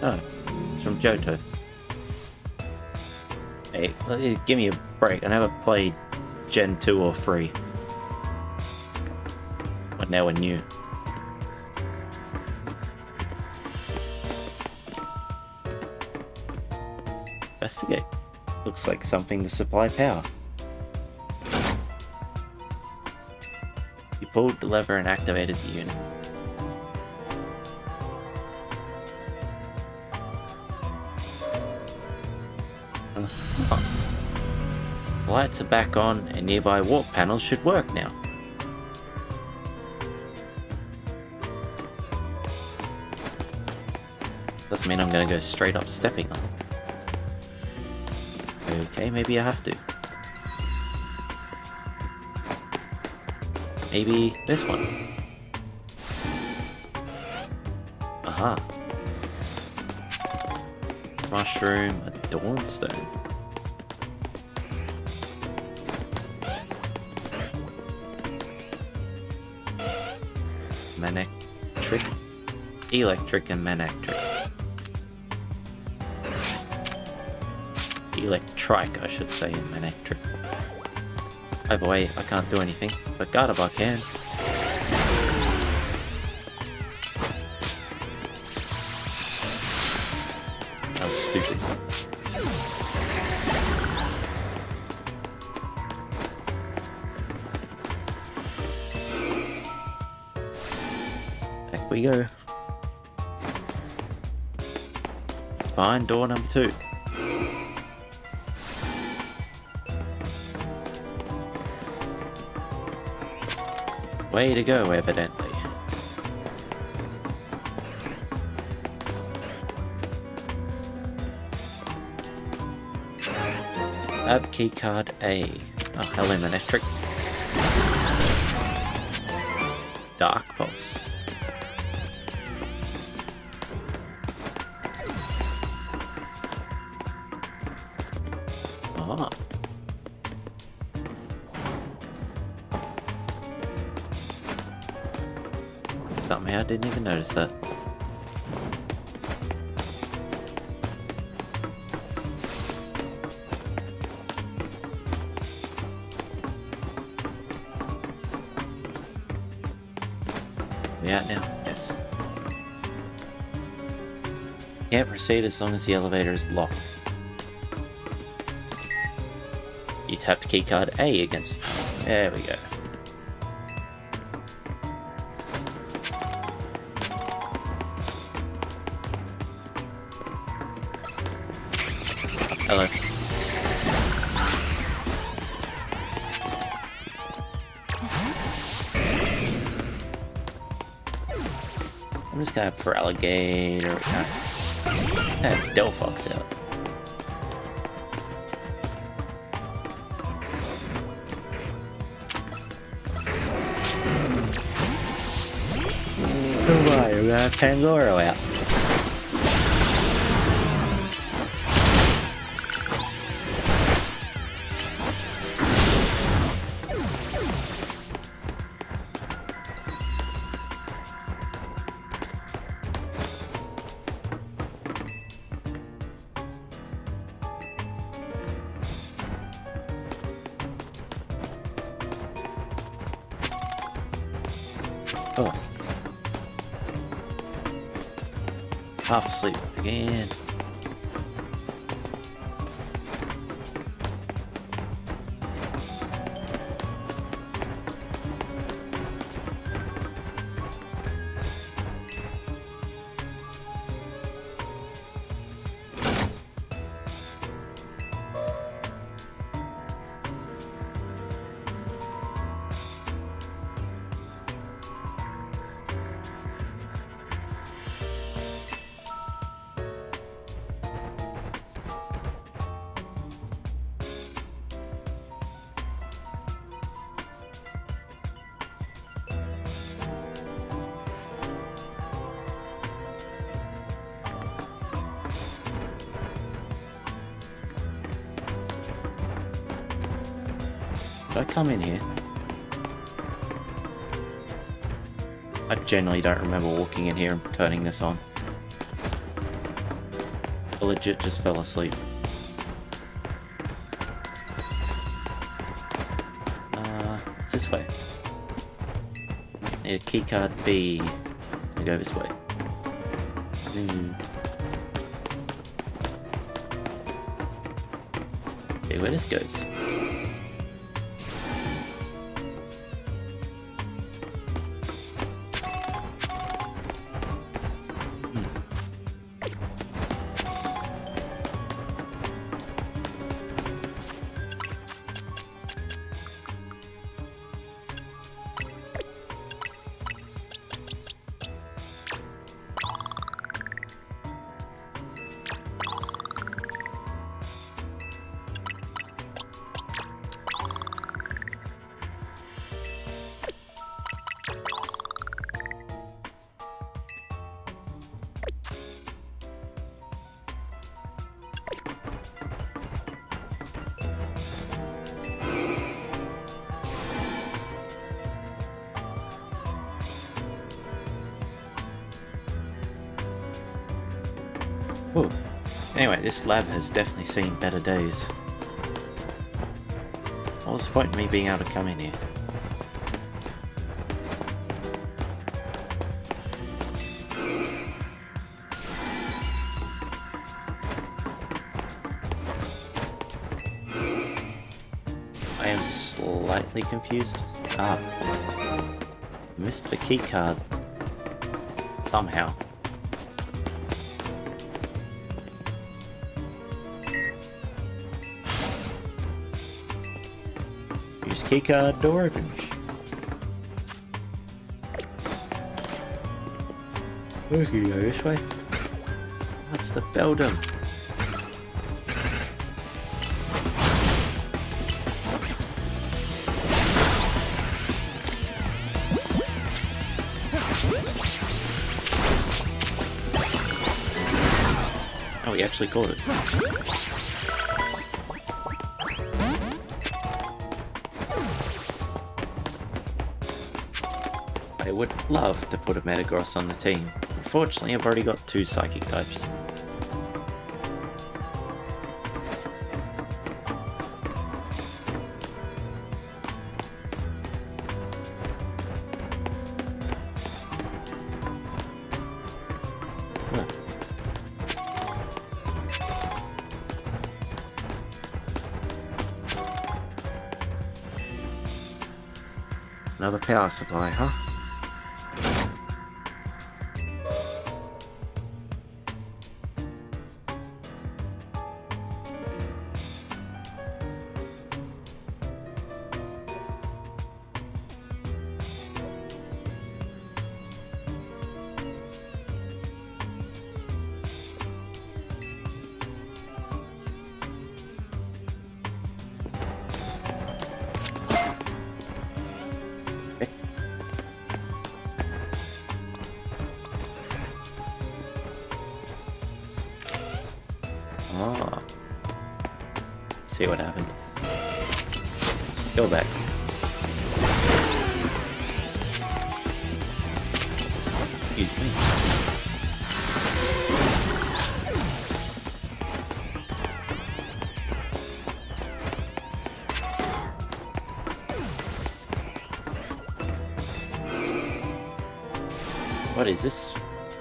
Speaker 1: Oh, it's from Johto. Hey, give me a break. I never played Gen 2 or 3. But now we're new. Investigate. Looks like something to supply power. You pulled the lever and activated the unit. The lights are back on and nearby warp panels should work now. Doesn't mean I'm gonna go straight up stepping on them. Okay, maybe I have to. Maybe this one. Aha. Mushroom, a Dawnstone. Manectric? Electric and Manectric. Electric, I should say, in Manectric. Either way, I can't do anything, but Gardevoir can. That was stupid. Back we go. Behind door number 2. Way to go, evidently. Lab keycard A. Oh, hello, Manectric. Dark Pulse. Ah. Somehow I didn't even notice that. We out now? Yes. Can't proceed as long as the elevator is locked. You tapped keycard A against it. There we go. Hello. I'm just gonna have alligator. No. I'm gonna have Delphox out. Alright, we're gonna have Pangoro out. Oh. Half asleep again. Did I come in here? I generally don't remember walking in here and turning this on. I legit just fell asleep. It's this way. Need a keycard B. We go this way. See where this goes. Whoa. Anyway, this lab has definitely seen better days. What was the point of me being able to come in here? I am slightly confused. Missed the key card. Somehow. Use keycard, door opens. We can go this way. That's the Beldum. Oh, we actually caught it. I would love to put a Metagross on the team. Unfortunately, I've already got 2 Psychic types. Another power supply, huh? see what happened. Go back. Excuse me. What is this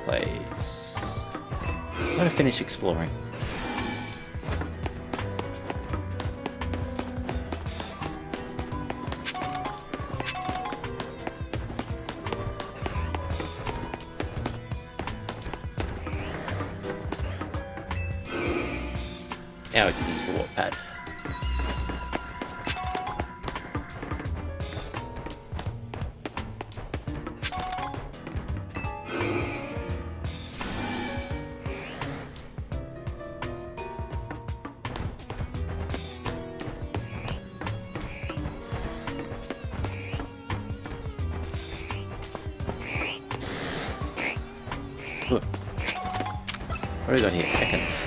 Speaker 1: place? I'm gonna finish exploring. Now we can use the warp pad. What do we got here? Chickens.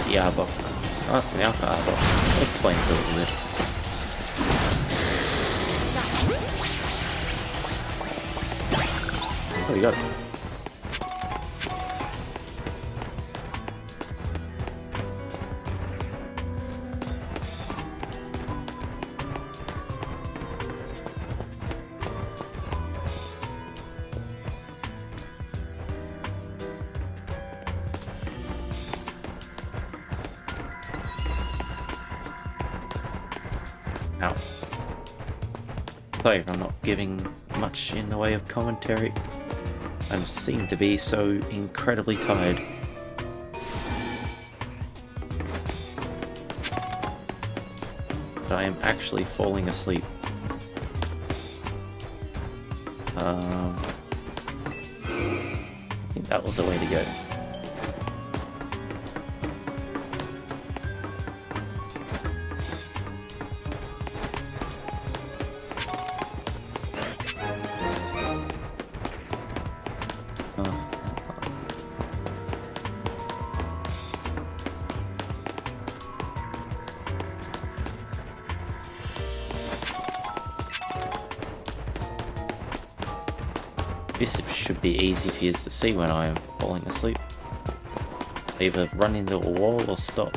Speaker 1: The arbor. Oh, it's an alpha arbor. That explains it a little bit. Oh, we got it. Ow. Sorry if I'm not giving much in the way of commentary. I seem to be so incredibly tired. But I am actually falling asleep. I think that was the way to go. This should be easy for you to see when I am falling asleep. Either run into a wall or stop.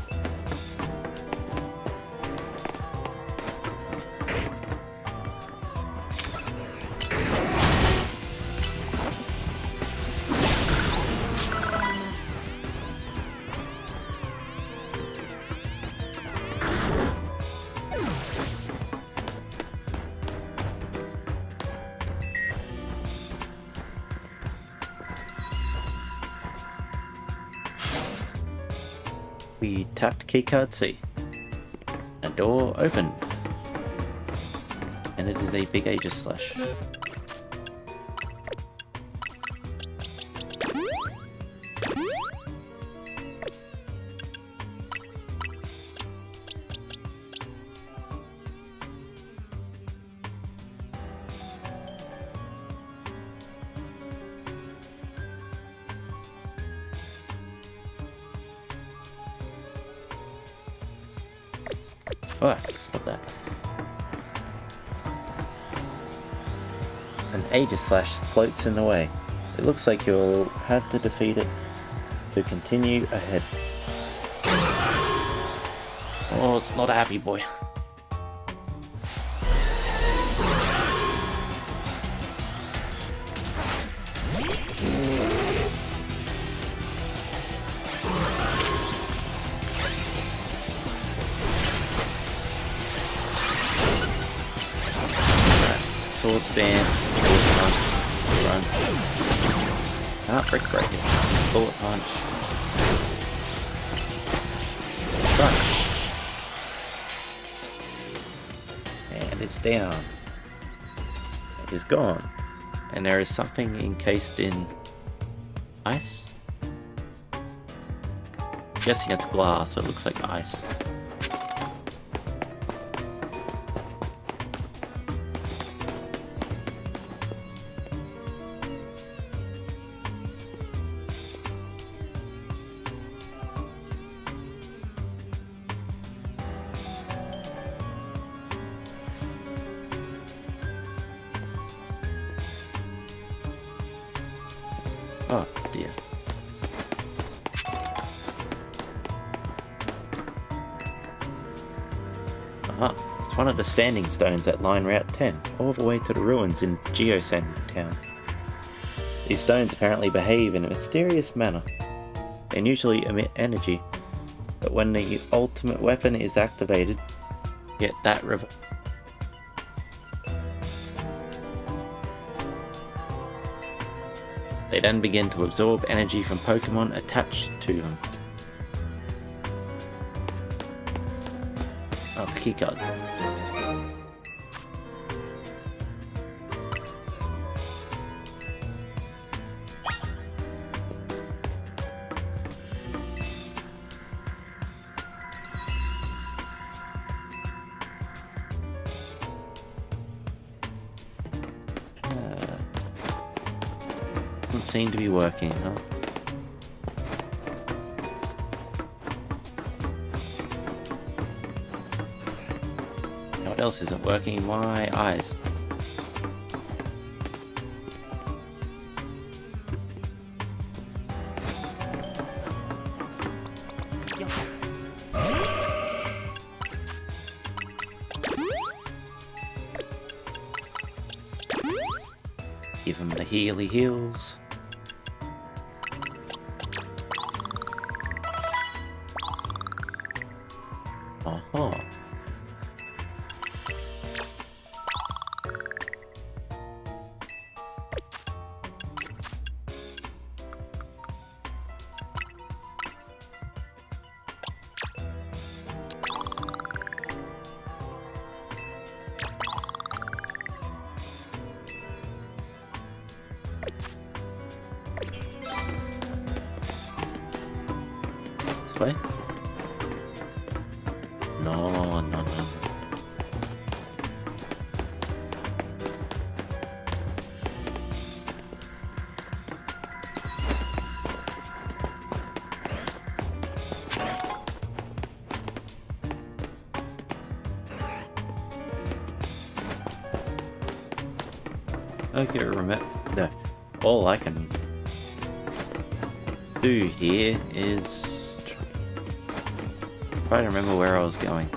Speaker 1: We tapped keycard C. A door opened. And it is a big Aegis slash. Oh, stop that. An Aegis slash floats in the way. It looks like you'll have to defeat it to continue ahead. Oh, it's not a happy boy. Sword stance, bullet punch, run. Brick breaker, bullet punch. Run. And it's press down. It is gone. And there is something encased in ice? I'm guessing it's glass, so it looks like ice. Oh dear. Aha, it's one of the standing stones at line Route 10, all the way to the ruins in Geosand Town. These stones apparently behave in a mysterious manner. They usually emit energy, but when the ultimate weapon is activated, get that they then begin to absorb energy from Pokemon attached to them. Oh, it's a keycard. Doesn't seem to be working, huh? Now what else isn't working? My eyes. Give him the healy heals. Uh-huh. This way? No. Okay, remember. No. All I can do here is try to remember where I was going.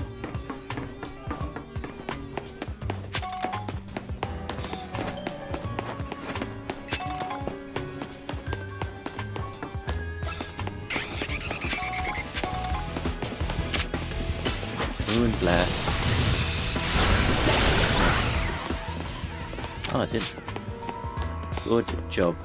Speaker 1: Moon blast. Oh, I did. Good job.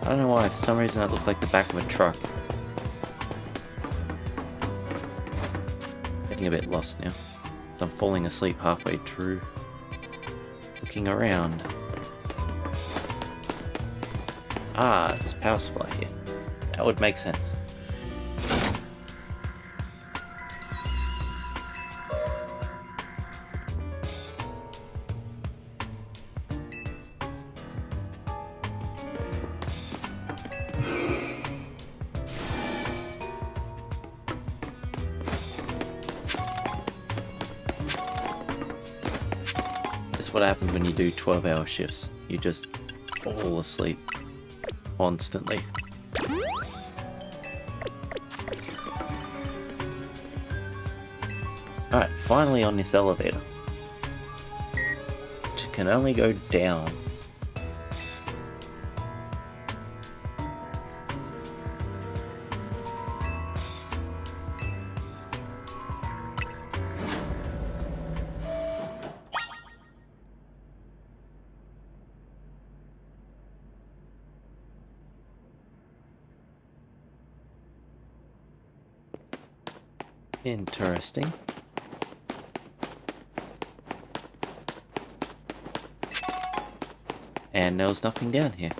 Speaker 1: I don't know why, for some reason that looked like the back of a truck. Getting a bit lost now. I'm falling asleep halfway through. Looking around. Ah, there's a power supply here. That would make sense. This is what happens when you do 12-hour shifts. You just fall asleep constantly. Alright, finally on this elevator. Which can only go down. Interesting. And there was nothing down here.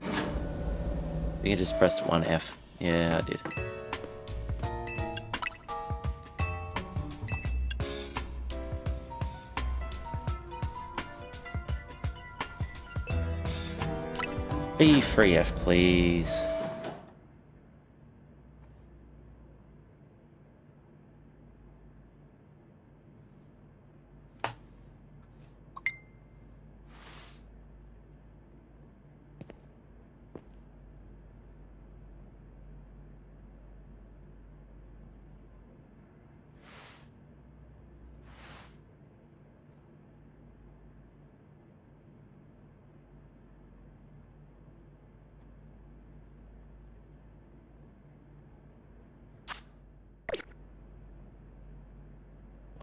Speaker 1: I think I just pressed 1F. Yeah, I did. Be 3F, please.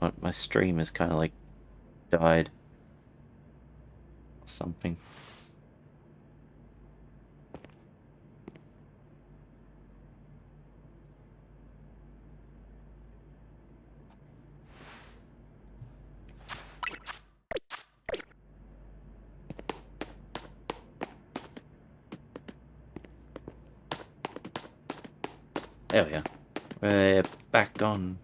Speaker 1: Oh, my stream has kind of like died or something. There we are. We're back on.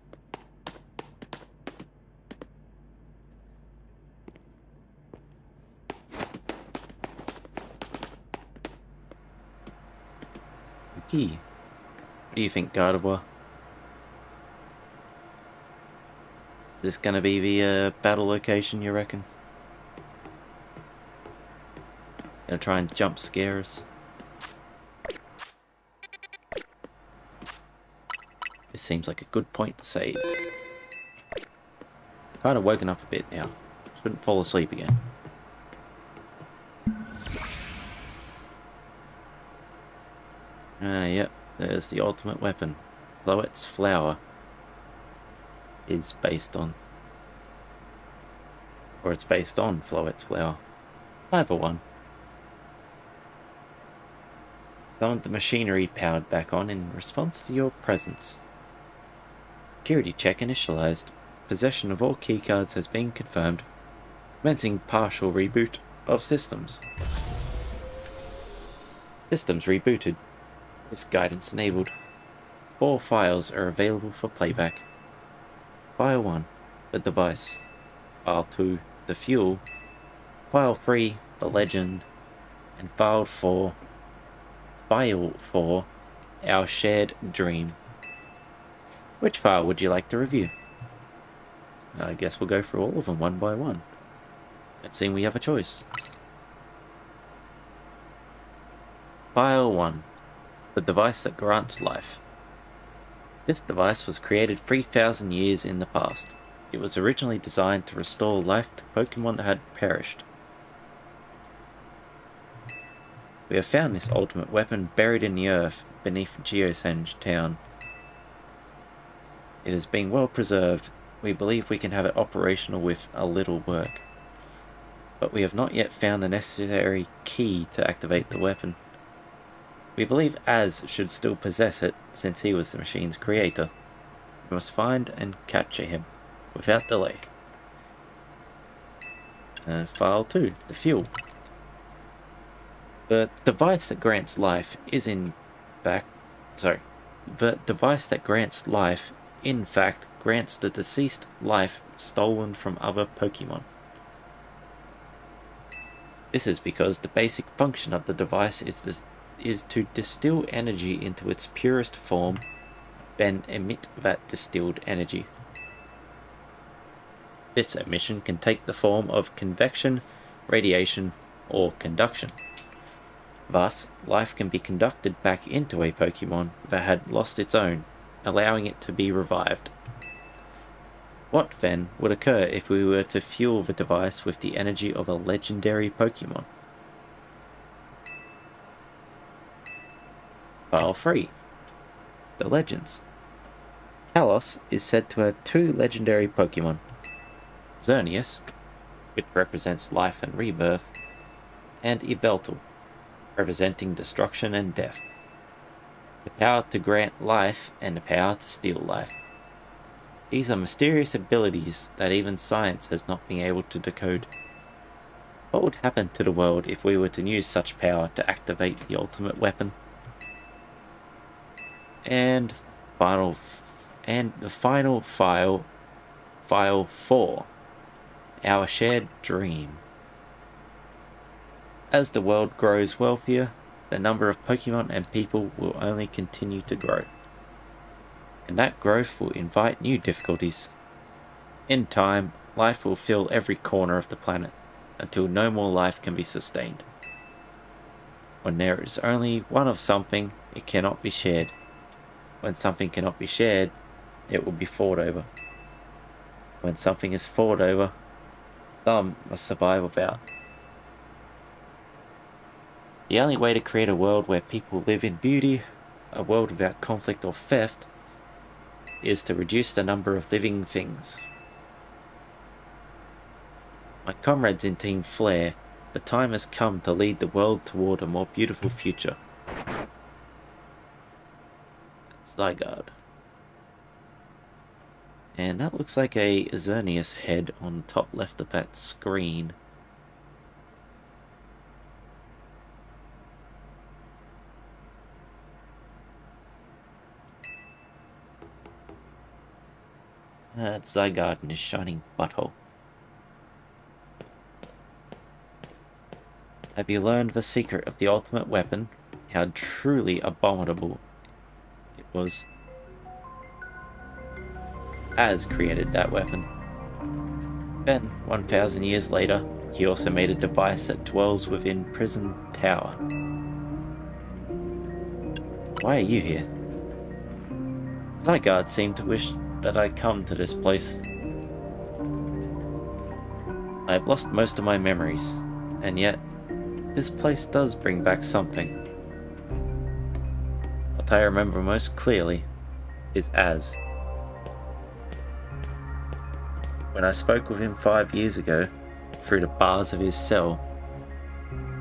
Speaker 1: Okay. What do you think, Gardevoir? Is this gonna be the battle location, you reckon? Gonna try and jump scare us? This seems like a good point to save. Kind of woken up a bit now. Shouldn't fall asleep again. Yep, there's the ultimate weapon. Floet's flower is based on... Or it's based on Floet's flower. Either one. Summoned the machinery powered back on in response to your presence. Security check initialized. Possession of all keycards has been confirmed. Commencing partial reboot of systems. Systems rebooted. Voice guidance enabled. 4 files are available for playback. File 1, the device. File 2, the fuel. File 3, the legend. And File 4, our shared dream. Which file would you like to review? I guess we'll go through all of them one by one. Let's see, we have a choice. File 1. The device that grants life. This device was created 3,000 years in the past. It was originally designed to restore life to Pokemon that had perished. We have found this ultimate weapon buried in the earth beneath Geosenge town. It has been well preserved. We believe we can have it operational with a little work. But we have not yet found the necessary key to activate the weapon. We believe Az should still possess it, since he was the machine's creator. We must find and capture him, without delay. File 2, the fuel. The device that grants life is in fact grants the deceased life stolen from other Pokemon. This is because the basic function of the device is to distill energy into its purest form, then emit that distilled energy. This emission can take the form of convection, radiation, or conduction. Thus, life can be conducted back into a Pokemon that had lost its own, allowing it to be revived. What, then, would occur if we were to fuel the device with the energy of a legendary Pokemon? File 3. The Legends. Kalos is said to have 2 legendary Pokemon. Xerneas, which represents life and rebirth, and Ibeltal, representing destruction and death. The power to grant life and the power to steal life. These are mysterious abilities that even science has not been able to decode. What would happen to the world if we were to use such power to activate the ultimate weapon? And the final file 4, our shared dream. As the world grows wealthier, the number of Pokemon and people will only continue to grow. And that growth will invite new difficulties. In time, life will fill every corner of the planet, until no more life can be sustained. When there is only one of something, it cannot be shared. When something cannot be shared, it will be fought over. When something is fought over, some must survive without. The only way to create a world where people live in beauty, a world without conflict or theft, is to reduce the number of living things. My comrades in Team Flare, the time has come to lead the world toward a more beautiful future. That's Zygarde. And that looks like a Xerneas head on the top left of that screen. That's Zygarde in his shining butthole. Have you learned the secret of the ultimate weapon? How truly abominable it was. Az created that weapon. Then, 1,000 years later, he also made a device that dwells within Prison Tower. Why are you here? Zygarde seemed to wish that I'd come to this place. I have lost most of my memories, and yet, this place does bring back something. What I remember most clearly is Az. When I spoke with him 5 years ago, through the bars of his cell,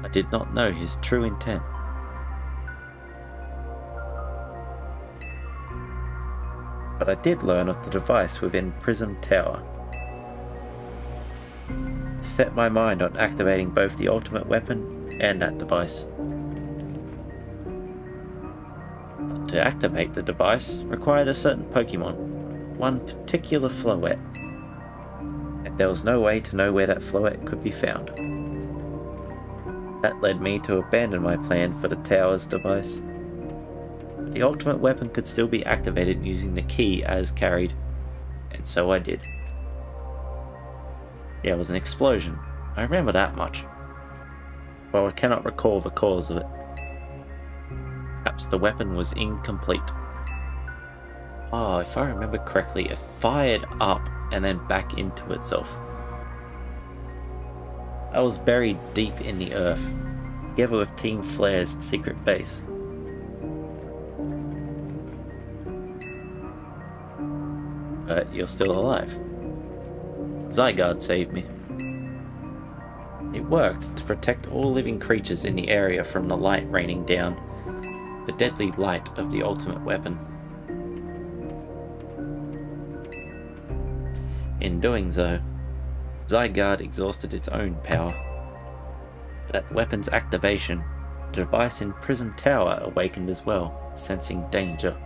Speaker 1: I did not know his true intent. But I did learn of the device within Prism Tower. I set my mind on activating both the ultimate weapon and that device. But to activate the device required a certain Pokemon, one particular Floette. And there was no way to know where that Floette could be found. That led me to abandon my plan for the tower's device. The ultimate weapon could still be activated using the key Az carried, and so I did. There was an explosion, I remember that much, but I cannot recall the cause of it. Perhaps the weapon was incomplete. Oh, if I remember correctly, it fired up and then back into itself. I was buried deep in the earth, together with Team Flare's secret base. But you're still alive. Zygarde saved me. It worked to protect all living creatures in the area from the light raining down, the deadly light of the ultimate weapon. In doing so, Zygarde exhausted its own power. But at the weapon's activation, the device in Prism Tower awakened as well, sensing danger.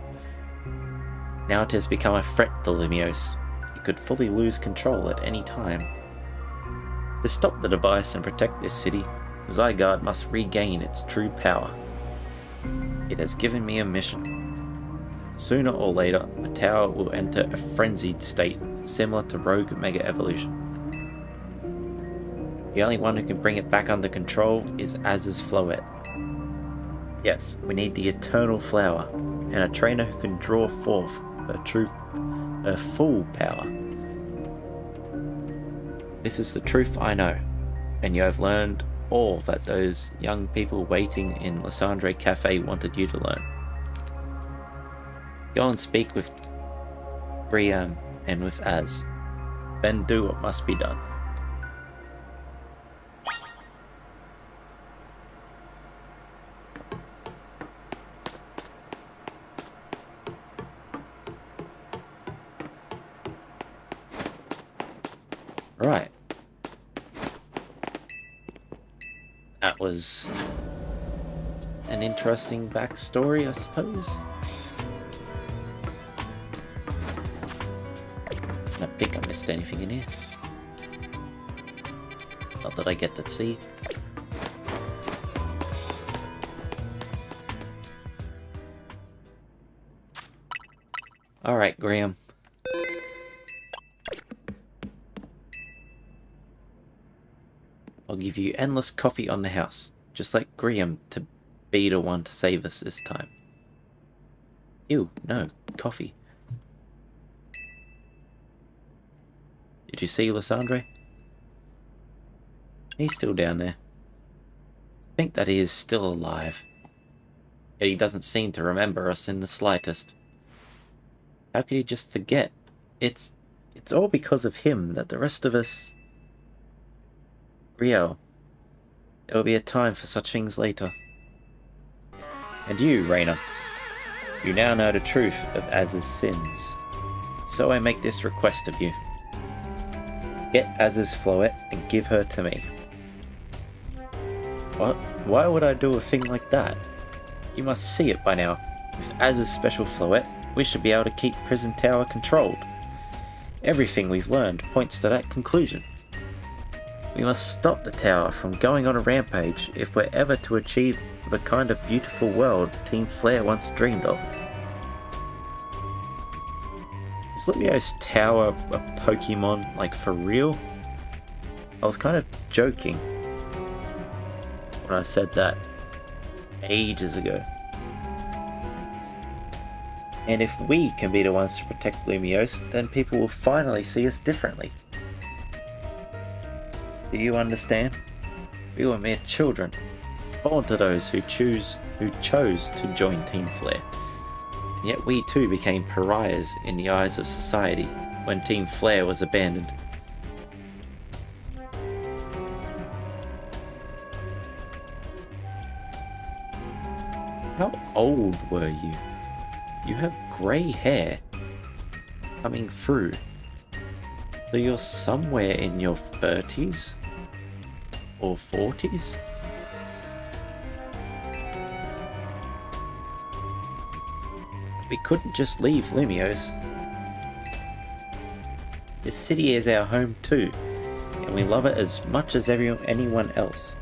Speaker 1: Now it has become a threat to Lumiose. It could fully lose control at any time. To stop the device and protect this city, Zygarde must regain its true power. It has given me a mission. Sooner or later, the tower will enter a frenzied state, similar to Rogue Mega Evolution. The only one who can bring it back under control is Az's Floette. Yes, we need the Eternal Flower, and a trainer who can draw forth her full power. This is the truth I know, and you have learned all that those young people waiting in Lysandre Cafe wanted you to learn. Go and speak with Grisham and with Az, then do what must be done. Right. That was an interesting backstory, I suppose. I don't think I missed anything in here. Not that I get to see. Alright, Graham. I'll give you endless coffee on the house, just like Graham to be the one to save us this time. Ew, no, coffee. Did you see Lysandre? He's still down there. I think that he is still alive. Yet he doesn't seem to remember us in the slightest. How could he just forget? It's all because of him that the rest of us... Rio, there will be a time for such things later. And you, Raina, you now know the truth of Az's sins. So I make this request of you. Get Az's floet and give her to me. What? Why would I do a thing like that? You must see it by now. With Az's special floet, we should be able to keep Prison Tower controlled. Everything we've learned points to that conclusion. We must stop the tower from going on a rampage if we're ever to achieve the kind of beautiful world Team Flare once dreamed of. Is Lumiose Tower a Pokemon, like, for real? I was kind of joking when I said that ages ago. And if we can be the ones to protect Lumiose, then people will finally see us differently. Do you understand? We were mere children, born to those who chose to join Team Flare. And yet we too became pariahs in the eyes of society when Team Flare was abandoned. How old were you? You have grey hair coming through. So you're somewhere in your 30s? Or 40s? We couldn't just leave Lumiose. This city is our home too, and we love it as much as anyone else.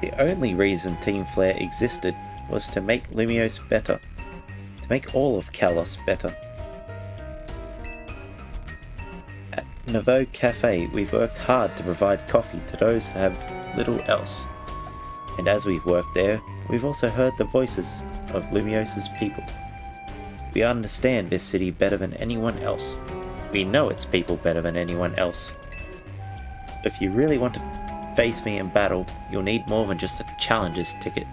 Speaker 1: The only reason Team Flare existed was to make Lumiose better, to make all of Kalos better. At Nouveau Cafe, we've worked hard to provide coffee to those who have little else. And as we've worked there, we've also heard the voices of Lumiose's people. We understand this city better than anyone else. We know its people better than anyone else. So if you really want to face me in battle, you'll need more than just a challenger's ticket.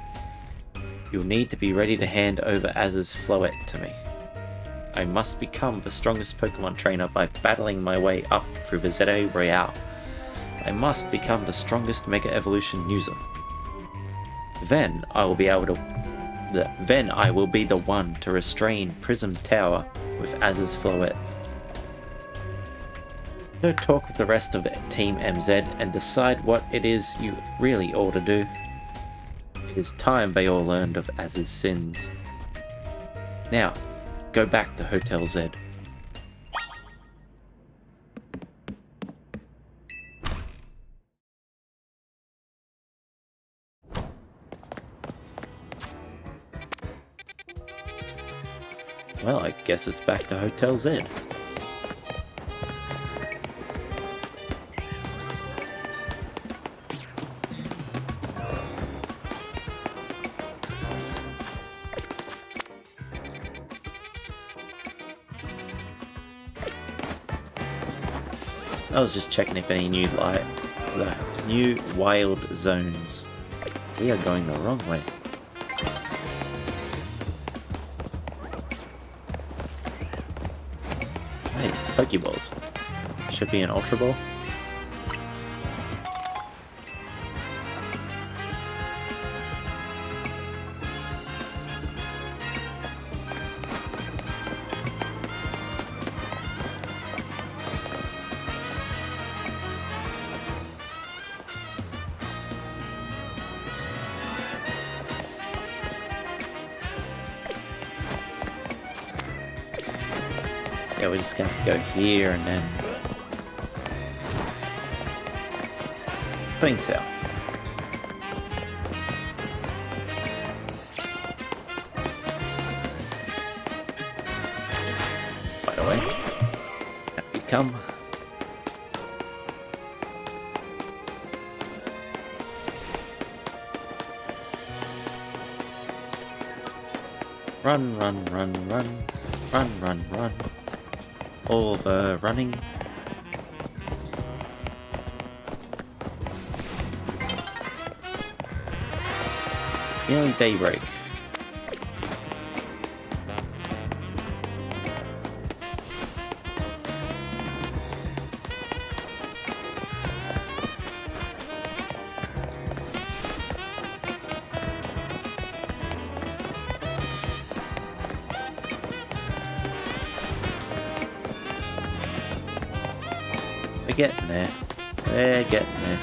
Speaker 1: You'll need to be ready to hand over Az's floet to me. I must become the strongest Pokemon trainer by battling my way up through the ZA Royale. I must become the strongest Mega Evolution user. Then I will be the one to restrain Prism Tower with Az's floet. Go talk with the rest of Team MZ and decide what it is you really ought to do. It is time they all learned of Az's sins. Now, go back to Hotel Z. Well, I guess it's back to Hotel Z. I was just checking if any new wild zones. We are going the wrong way. Hey, Pokeballs. Should be an Ultra Ball. Yeah, we're just going to go here and then swing south. By the way, have you come? Run, run, run, run, run, run, run. All the running. Nearly daybreak. We're getting there. We're getting there.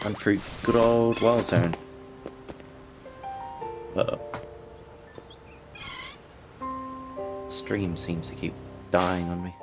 Speaker 1: Run through good old wild zone. Uh-oh. Stream seems to keep dying on me.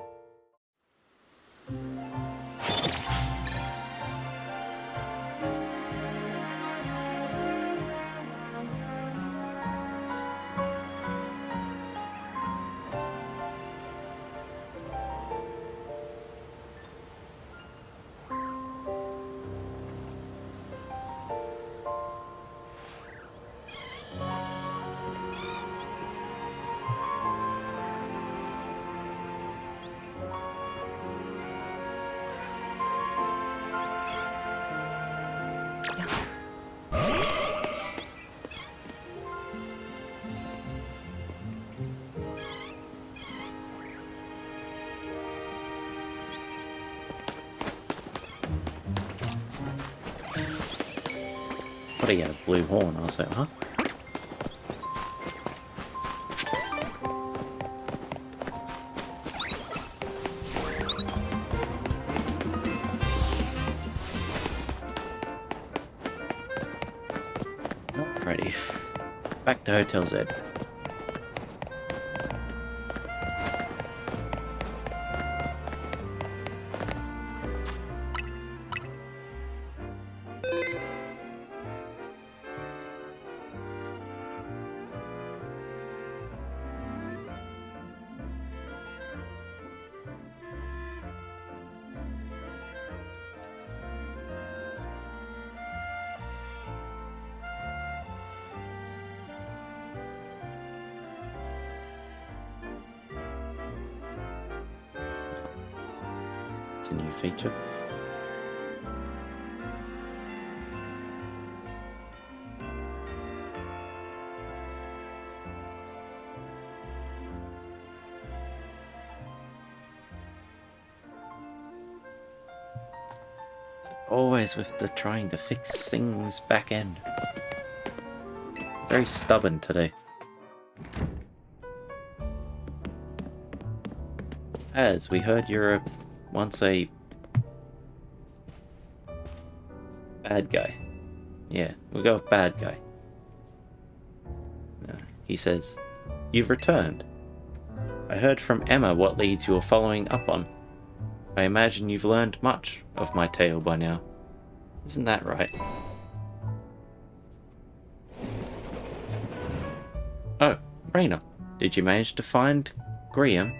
Speaker 1: But he had a blue horn. I was like, huh? Alrighty. Back to Hotel Z. It's a new feature. Always with the trying to fix things back end. Very stubborn today. As we heard, you're once a bad guy. Yeah, we'll go with bad guy. He says, "You've returned. I heard from Emma what leads you are following up on. I imagine you've learned much of my tale by now. Isn't that right?" Oh, Raina, did you manage to find Grisham?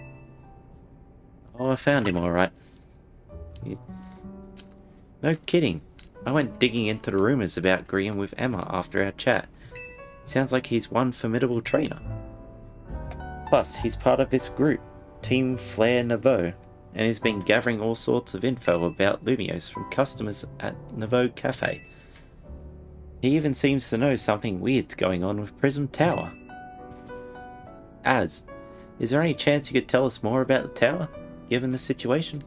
Speaker 1: Oh, I found him alright. No kidding. I went digging into the rumours about Grisham with Emma after our chat. Sounds like he's one formidable trainer. Plus, he's part of this group, Team Flair Nouveau, and has been gathering all sorts of info about Lumiose from customers at Nouveau Cafe. He even seems to know something weird's going on with Prism Tower. Az, is there any chance you could tell us more about the tower, given the situation?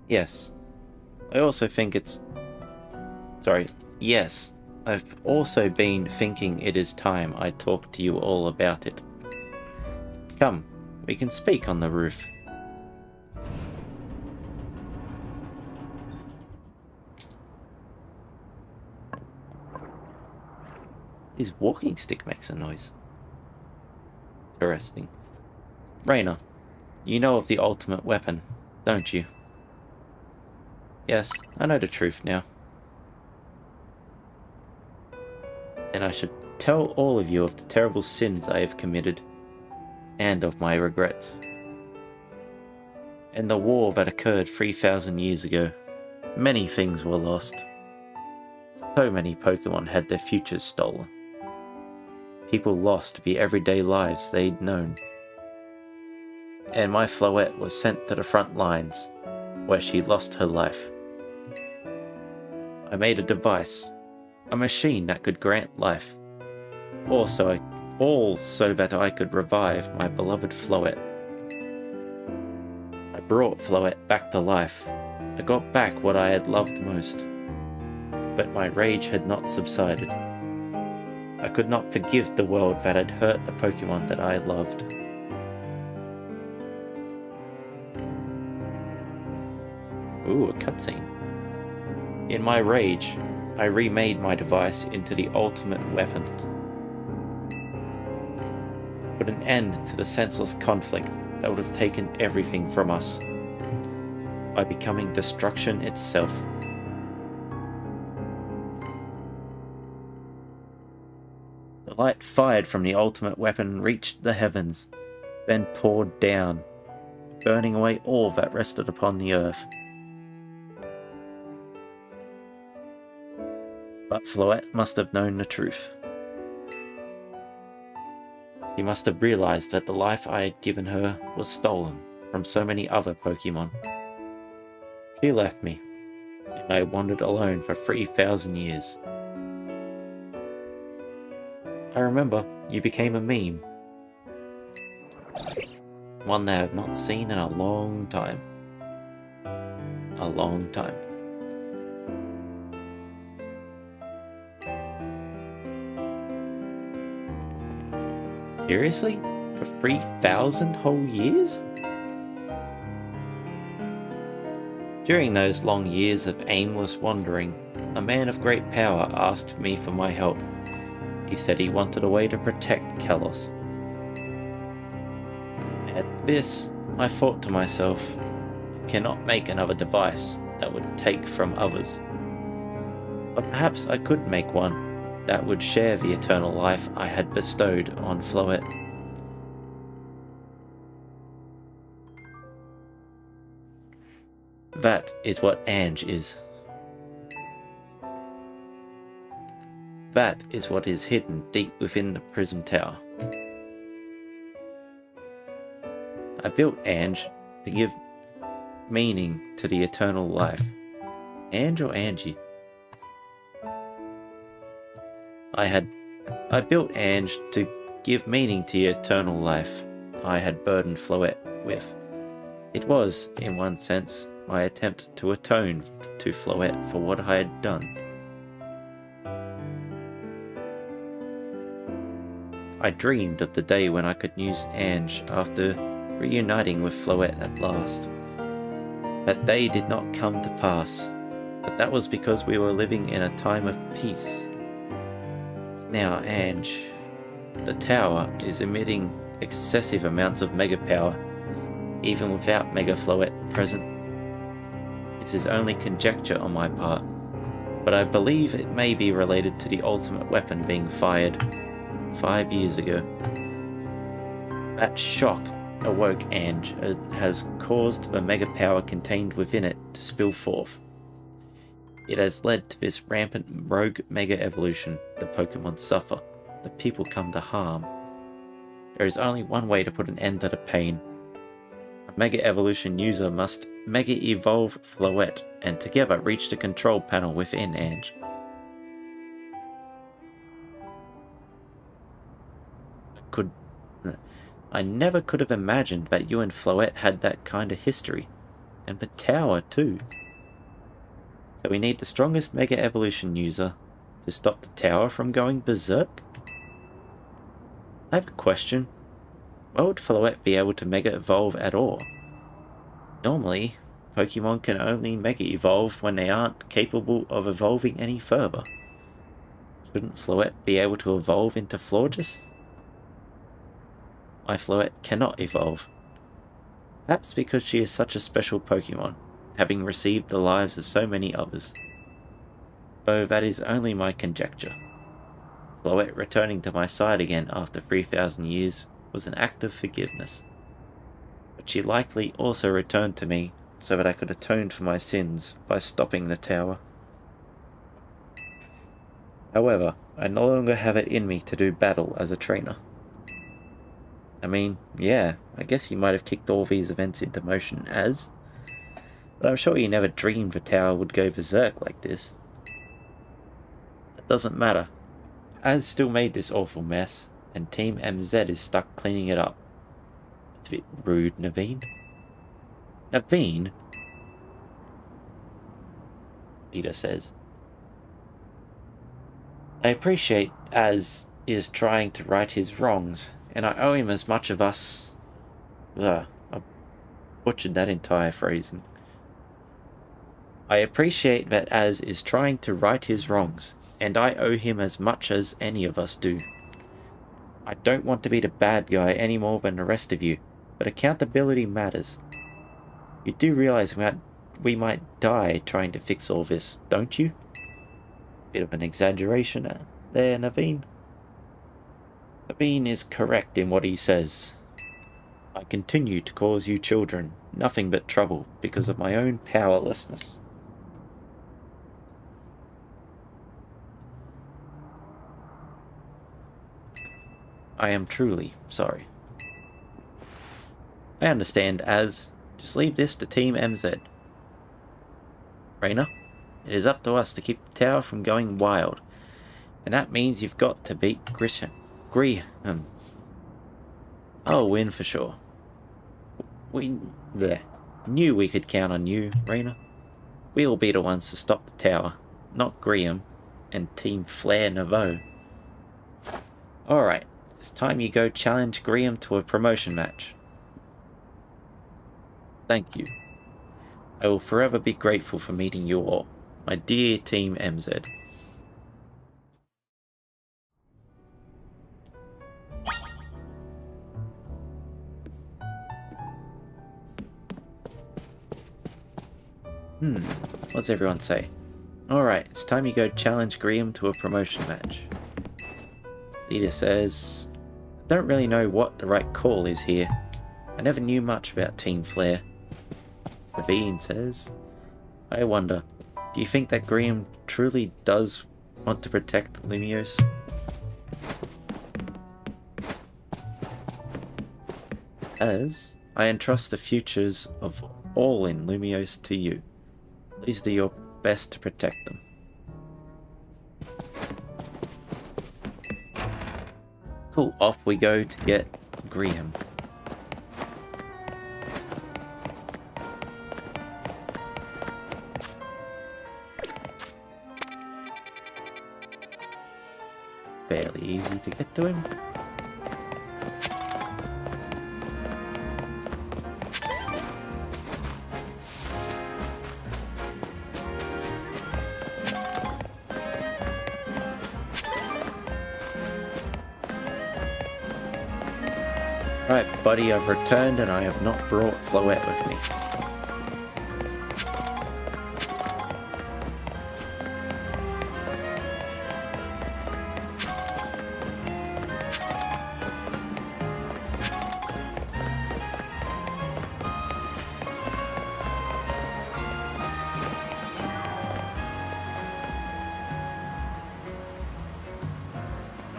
Speaker 1: Yes. I also think it's... Sorry. Yes. I've also been thinking it is time I talk to you all about it. Come, we can speak on the roof. His walking stick makes a noise. Interesting. Raina, you know of the ultimate weapon, don't you? Yes, I know the truth now. Then I should tell all of you of the terrible sins I have committed, and of my regrets. In the war that occurred 3,000 years ago, many things were lost. So many Pokemon had their futures stolen. People lost the everyday lives they'd known. And my Floette was sent to the front lines, where she lost her life. I made a device, a machine that could grant life, all so that I could revive my beloved Floette. I brought Floette back to life. I got back what I had loved most. But my rage had not subsided. I could not forgive the world that had hurt the Pokemon that I loved. Ooh, a cutscene. In my rage, I remade my device into the ultimate weapon. Put an end to the senseless conflict that would have taken everything from us, by becoming destruction itself. The light fired from the ultimate weapon reached the heavens, then poured down, burning away all that rested upon the earth. But Floette must have known the truth. She must have realized that the life I had given her was stolen from so many other Pokemon. She left me, and I wandered alone for 3,000 years. I remember you became a meme. One that I have not seen in a long time. A long time. Seriously? For 3,000 whole years? During those long years of aimless wandering, a man of great power asked me for my help. He said he wanted a way to protect Kalos. At this, I thought to myself, I cannot make another device that would take from others. But perhaps I could make one that would share the eternal life I had bestowed on Floette. That is what Ange is. That is what is hidden deep within the Prism Tower. I built Ange to give meaning to the eternal life. Ange or Angie? I built Ange to give meaning to the eternal life I had burdened Floette with. It was, in one sense, my attempt to atone to Floette for what I had done. I dreamed of the day when I could use Ange after reuniting with Floette at last. That day did not come to pass, but that was because we were living in a time of peace. Now Ange, the tower, is emitting excessive amounts of mega power, even without Mega Floette present. This is only conjecture on my part, but I believe it may be related to the ultimate weapon being fired 5 years ago. That shock awoke Ange and has caused the mega power contained within it to spill forth. It has led to this rampant rogue mega evolution the Pokemon suffer, the people come to harm. There is only one way to put an end to the pain. A mega evolution user must mega evolve Floette and together reach the control panel within Ange. I never could have imagined that you and Floette had that kind of history. And the tower too. So we need the strongest Mega Evolution user to stop the tower from going berserk? I have a question. Why would Floette be able to Mega Evolve at all? Normally, Pokemon can only Mega Evolve when they aren't capable of evolving any further. Shouldn't Floette be able to evolve into Florges? My Floette cannot evolve. Perhaps because she is such a special Pokemon, having received the lives of so many others. Though that is only my conjecture. Floette returning to my side again after 3,000 years was an act of forgiveness. But she likely also returned to me so that I could atone for my sins by stopping the tower. However, I no longer have it in me to do battle as a trainer. I mean, yeah, I guess you might have kicked all these events into motion as, but I'm sure you never dreamed the tower would go berserk like this. It doesn't matter. Az still made this awful mess, and Team MZ is stuck cleaning it up. It's a bit rude, Naveen. Naveen? Peter says. I appreciate Az is trying to right his wrongs, and I owe him as much of us... I butchered that entire phrasing. I appreciate that Az is trying to right his wrongs, and I owe him as much as any of us do. I don't want to be the bad guy any more than the rest of you, but accountability matters. You do realize we might die trying to fix all this, don't you? Bit of an exaggeration there, Naveen. Naveen is correct in what he says. I continue to cause you children nothing but trouble because of my own powerlessness. I am truly sorry. I understand, Az. Just leave this to Team MZ. Raina, it is up to us to keep the tower from going wild, and that means you've got to beat Grisham. I'll win for sure. We knew we could count on you, Raina. We'll be the ones to stop the tower, not Grisham and Team Flare Nouveau. Alright, it's time you go challenge Grisham to a promotion match. Thank you. I will forever be grateful for meeting you all, my dear Team MZ. What's everyone say? Alright, it's time you go challenge Grisham to a promotion match. Leader says, I don't really know what the right call is here. I never knew much about Team Flare. Naveen says, I wonder, do you think that Grisham truly does want to protect Lumiose? As I entrust the futures of all in Lumiose to you. Please do your best to protect them. Cool, off we go to get Grisham. Fairly easy to get to him. Right, buddy, I've returned and I have not brought Floette with me.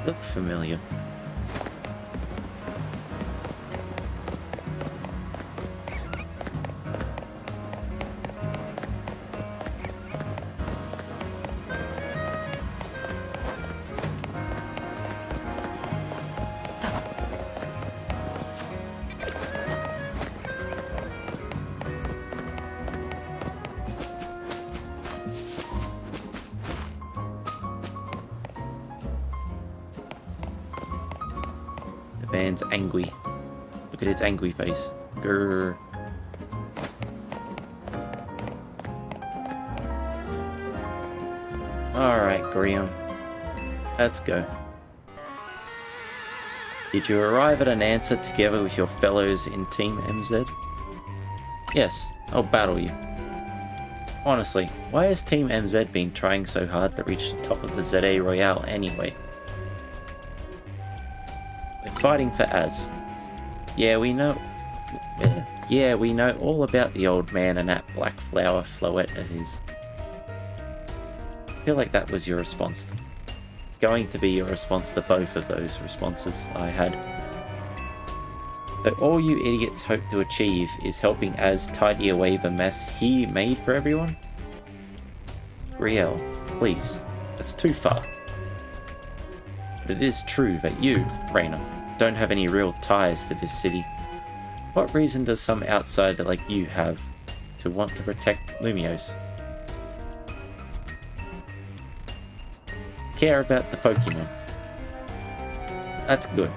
Speaker 1: Look familiar. man's angry. Look at its angry face. Grrr. Alright, Grisham. Let's go. Did you arrive at an answer together with your fellows in Team MZ? Yes, I'll battle you. Honestly, why has Team MZ been trying so hard to reach the top of the ZA Royale anyway? We're fighting for Az. Yeah, we know all about the old man and that black flower floette of his. I feel like that was your response. Going to be your response to both of those responses I had. But all you idiots hope to achieve is helping Az tidy away the mess he made for everyone? Griel, please, that's too far. But it is true that you, Rainer, don't have any real ties to this city. What reason does some outsider like you have to want to protect Lumiose? Care about the Pokemon. That's good.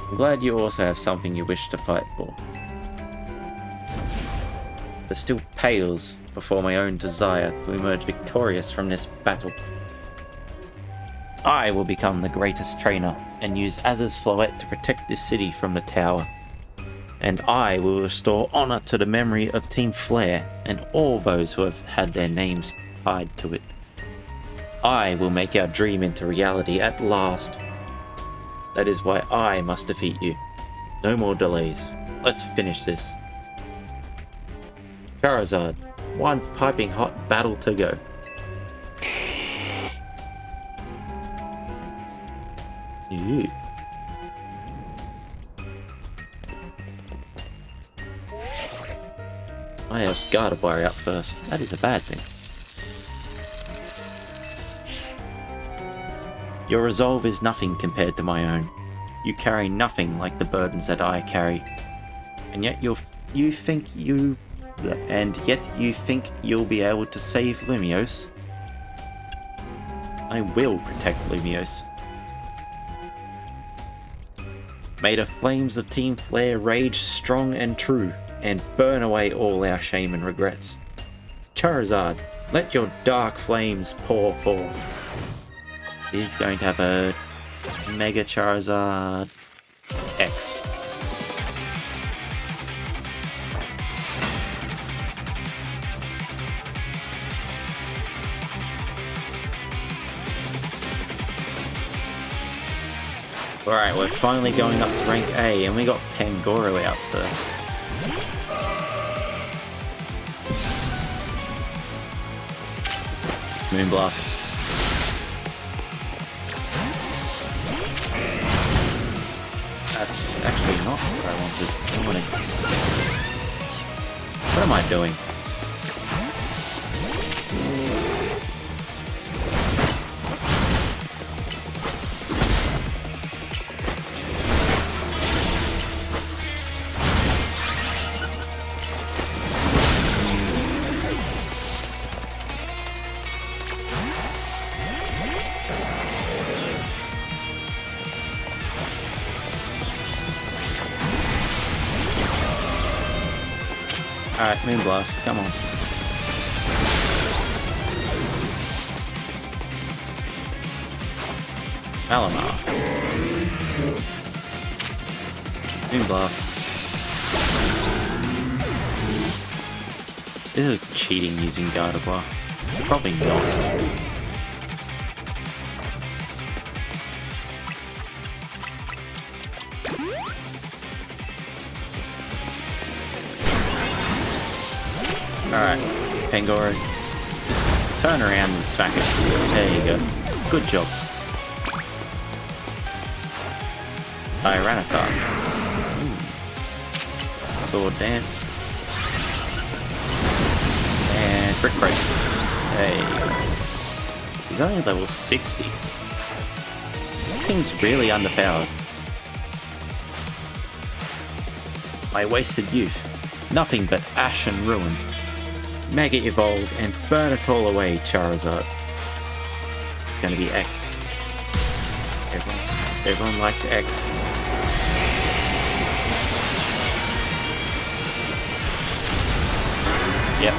Speaker 1: I'm glad you also have something you wish to fight for. But still pales before my own desire to emerge victorious from this battle. I will become the greatest trainer and use Az's Floette to protect this city from the tower. And I will restore honor to the memory of Team Flare and all those who have had their names tied to it. I will make our dream into reality at last. That is why I must defeat you. No more delays. Let's finish this. Charizard, one piping hot battle to go. Ew. I have Gardevoir out first. That is a bad thing. Your resolve is nothing compared to my own. You carry nothing like the burdens that I carry. And yet you think you'll be able to save Lumiose. I will protect Lumiose. May the flames of Team Flare rage strong and true, and burn away all our shame and regrets. Charizard, let your dark flames pour forth. He's going to have a Mega Charizard X. Alright, we're finally going up to rank A, and we got Pangoro out first. Moonblast. That's actually not what I wanted. What am I doing? Alright, Moonblast, come on. Malamar. Moonblast. This is cheating using Gardevoir. Probably not. Alright, Pangoro, just turn around and smack it. There you go. Good job. Tyranitar. Sword Dance. And Brick Break. There you go. He's only level 60. Seems really underpowered. My wasted youth. Nothing but ash and ruin. Mega Evolve and burn it all away, Charizard. It's going to be X. Everyone liked X. Yep.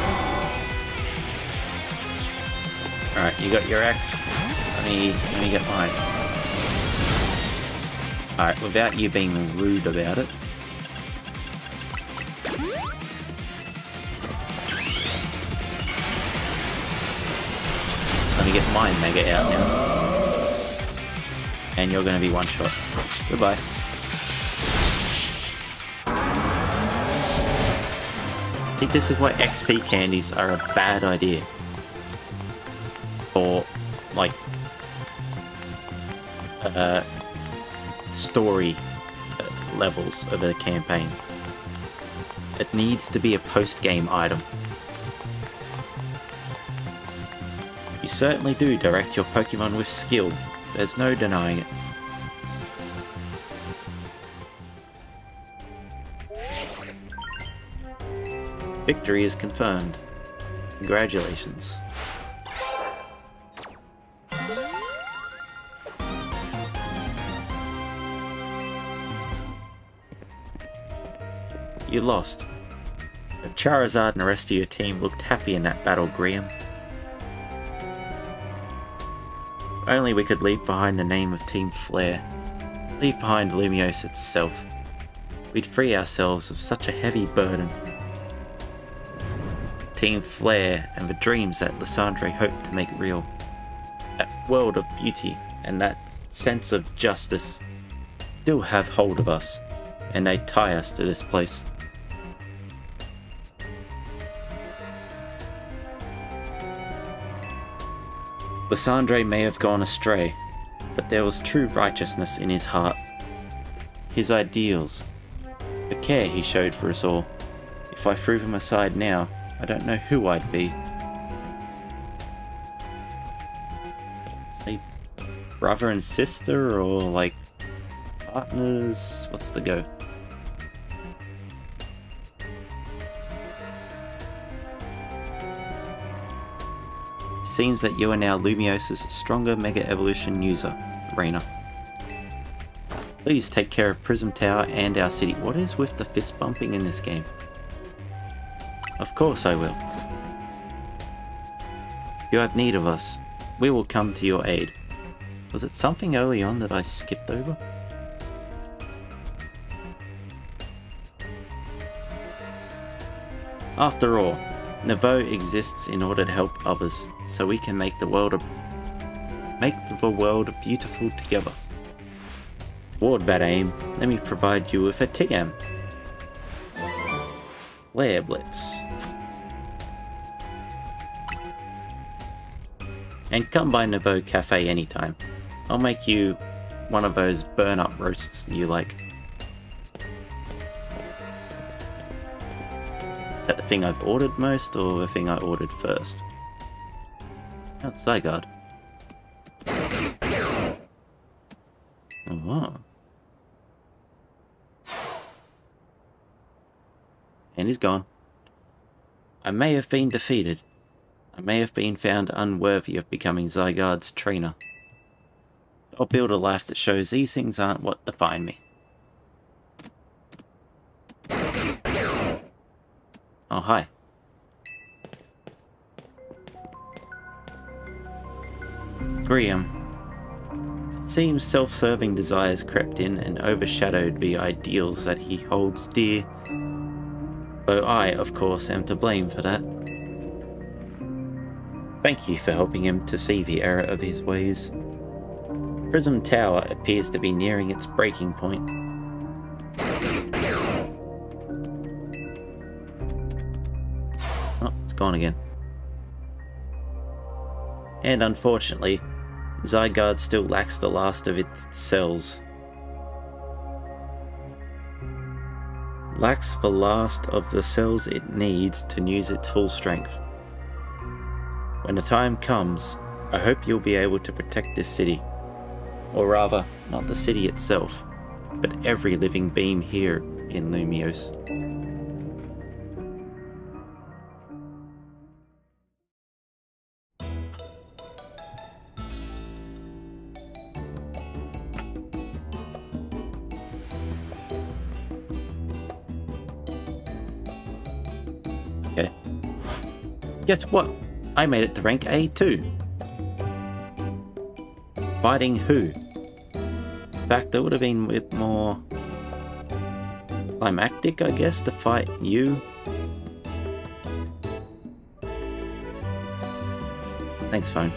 Speaker 1: Alright, you got your axe. Let me get mine. Alright, without you being rude about it. Let me get my mega out now. And you're gonna be one shot. Goodbye. I think this is why XP candies are a bad idea. For, like, story levels of a campaign. It needs to be a post-game item. You certainly do direct your Pokemon with skill. There's no denying it. Victory is confirmed. Congratulations. You lost. If Charizard and the rest of your team looked happy in that battle, Grisham. If only we could leave behind the name of Team Flare. Leave behind Lumiose itself. We'd free ourselves of such a heavy burden. Team Flare and the dreams that Lysandre hoped to make real. That world of beauty and that sense of justice still have hold of us, and they tie us to this place. Lysandre may have gone astray, but there was true righteousness in his heart. His ideals, the care he showed for us all. If I threw him aside now, I don't know who I'd be. Like brother and sister, or like partners? What's the go? It seems that you are now Lumiose's stronger Mega Evolution user, Rainer. Please take care of Prism Tower and our city. What is with the fist bumping in this game? Of course I will. You have need of us. We will come to your aid. Was it something early on that I skipped over? After all, Nouveau exists in order to help others, so we can make the world beautiful together. Toward that aim, let me provide you with a TM. Flare Blitz. And come by Nouveau Cafe anytime. I'll make you one of those burn-up roasts you like. Is that the thing I've ordered most, or the thing I ordered first? That's Zygarde. Oh. And he's gone. I may have been defeated. I may have been found unworthy of becoming Zygarde's trainer. I'll build a life that shows these things aren't what define me. Oh, hi. Grisham. It seems self-serving desires crept in and overshadowed the ideals that he holds dear. Though I, of course, am to blame for that. Thank you for helping him to see the error of his ways. Prism Tower appears to be nearing its breaking point. Oh, it's gone again. And unfortunately, Zygarde still lacks the last of its cells. Lacks the last of the cells it needs to use its full strength. When the time comes, I hope you'll be able to protect this city. Or rather, not the city itself, but every living being here in Lumiose. Okay. Guess what? I made it to rank A too. Fighting who? In fact, it would have been a bit more climactic, I guess, to fight you. Thanks, phone.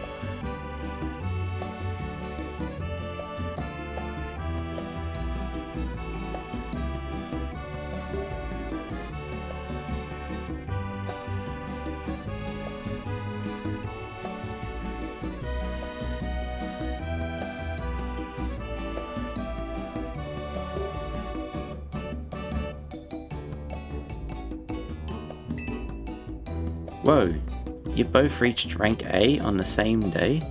Speaker 1: Whoa, you both reached rank A on the same day?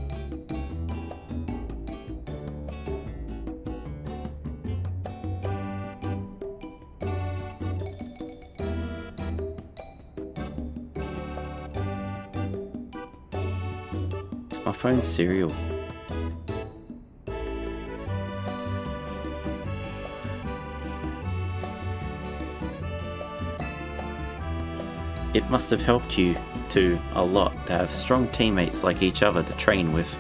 Speaker 1: It's my phone's cereal. It must have helped you two a lot to have strong teammates like each other to train with.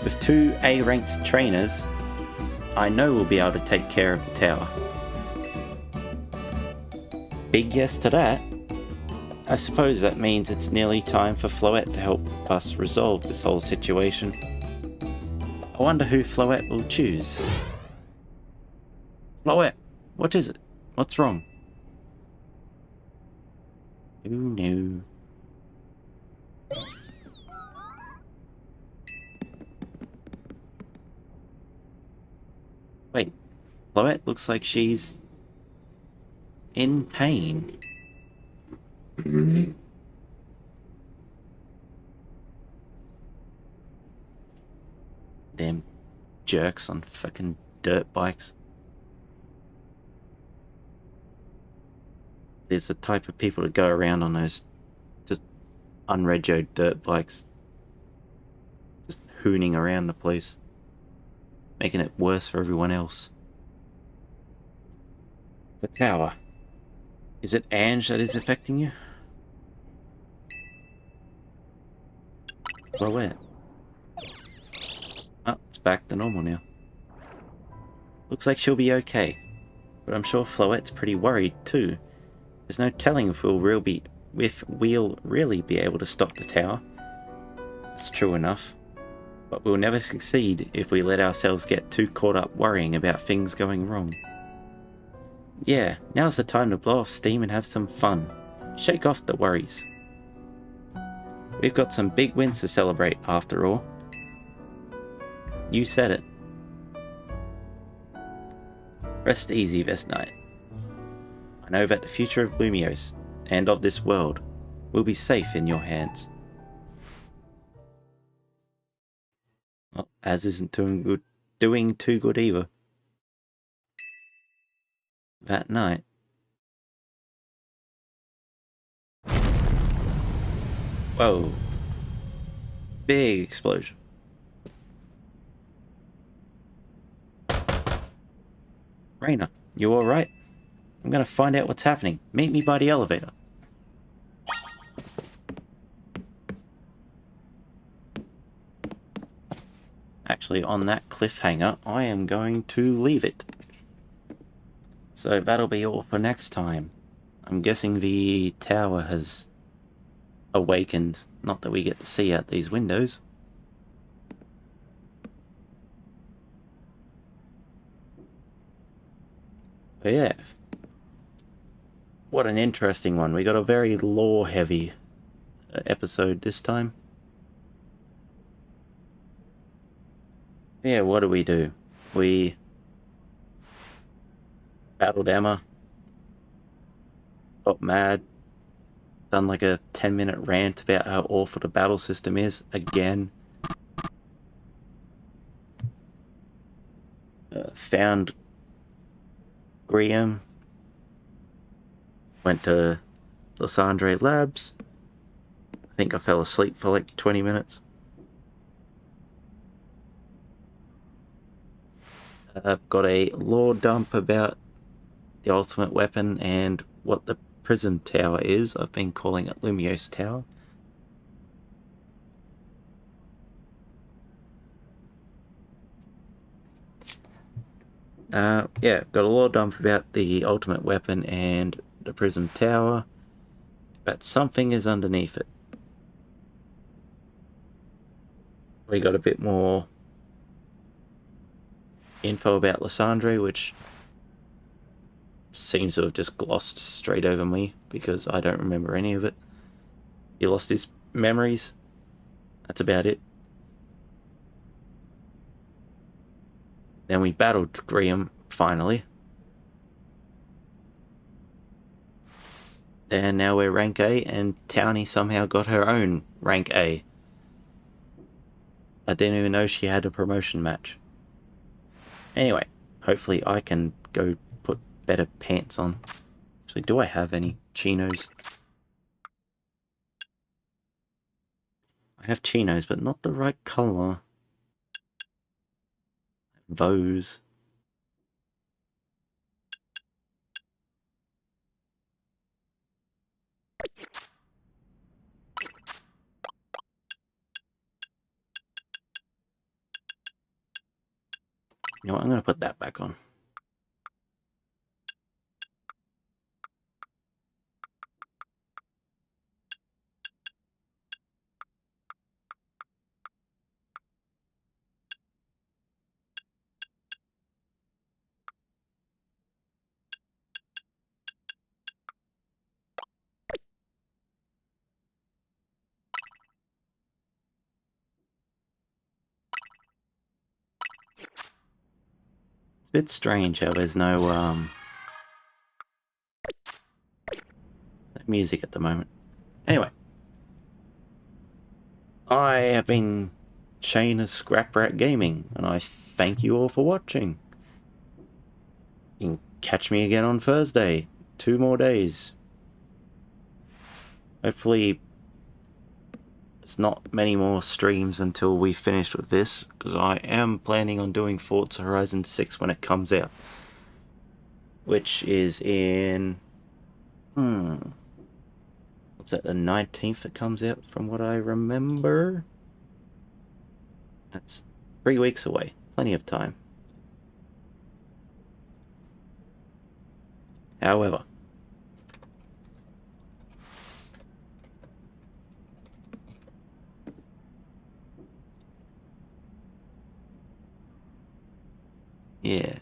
Speaker 1: With 2 A-ranked trainers, I know we'll be able to take care of the tower. Big yes to that. I suppose that means it's nearly time for Floette to help us resolve this whole situation. I wonder who Floette will choose. Floette, what is it? What's wrong? Who knew? Wait, Floette looks like she's in pain. Them jerks on fucking dirt bikes. There's the type of people that go around on those just unregoed dirt bikes, just hooning around the place, making it worse for everyone else. The tower. Is it Ange that is affecting you? Well, where? Oh, it's back to normal now. Looks like she'll be okay, but I'm sure Floette's pretty worried too. There's no telling if we'll really be able to stop the tower. That's true enough. But we'll never succeed if we let ourselves get too caught up worrying about things going wrong. Yeah, now's the time to blow off steam and have some fun. Shake off the worries. We've got some big wins to celebrate after all. You said it. Rest easy, Best Knight. I know that the future of Lumiose, and of this world, will be safe in your hands. Well, Az isn't doing too good either. That night. Whoa. Big explosion. Raina, you alright? I'm gonna find out what's happening. Meet me by the elevator. Actually, on that cliffhanger, I am going to leave it. So that'll be all for next time. I'm guessing the tower has awakened. Not that we get to see out these windows. But yeah. What an interesting one. We got a very lore-heavy episode this time. Yeah, what do? We battled Emma, got mad, done like a 10-minute rant about how awful the battle system is, again. Found Grisham. Went to Lysandre Labs. I think I fell asleep for like 20 minutes. I've got a lore dump about the ultimate weapon and what the prism tower is. I've been calling it Lumiose Tower. Yeah, got a lot done about the ultimate weapon and the prism tower, but something is underneath it. We got a bit more info about Lysandre, which seems to have just glossed straight over me because I don't remember any of it. He lost his memories. That's about it. Then we battled Grisham, finally. And now we're rank A, and Townie somehow got her own rank A. I didn't even know she had a promotion match. Anyway, hopefully I can go put better pants on. Actually, do I have any chinos? I have chinos, but not the right color. Those. You know what, I'm going to put that back on. It's a bit strange how there's no music at the moment. Anyway, I have been Shane of ScrapRat Gaming, and I thank you all for watching. You can catch me again on Thursday. 2 more days. Hopefully, it's not many more streams until we finish with this, because I am planning on doing Forza Horizon 6 when it comes out. Which is in... what's that, the 19th it comes out, from what I remember? That's 3 weeks away. Plenty of time. However, yeah.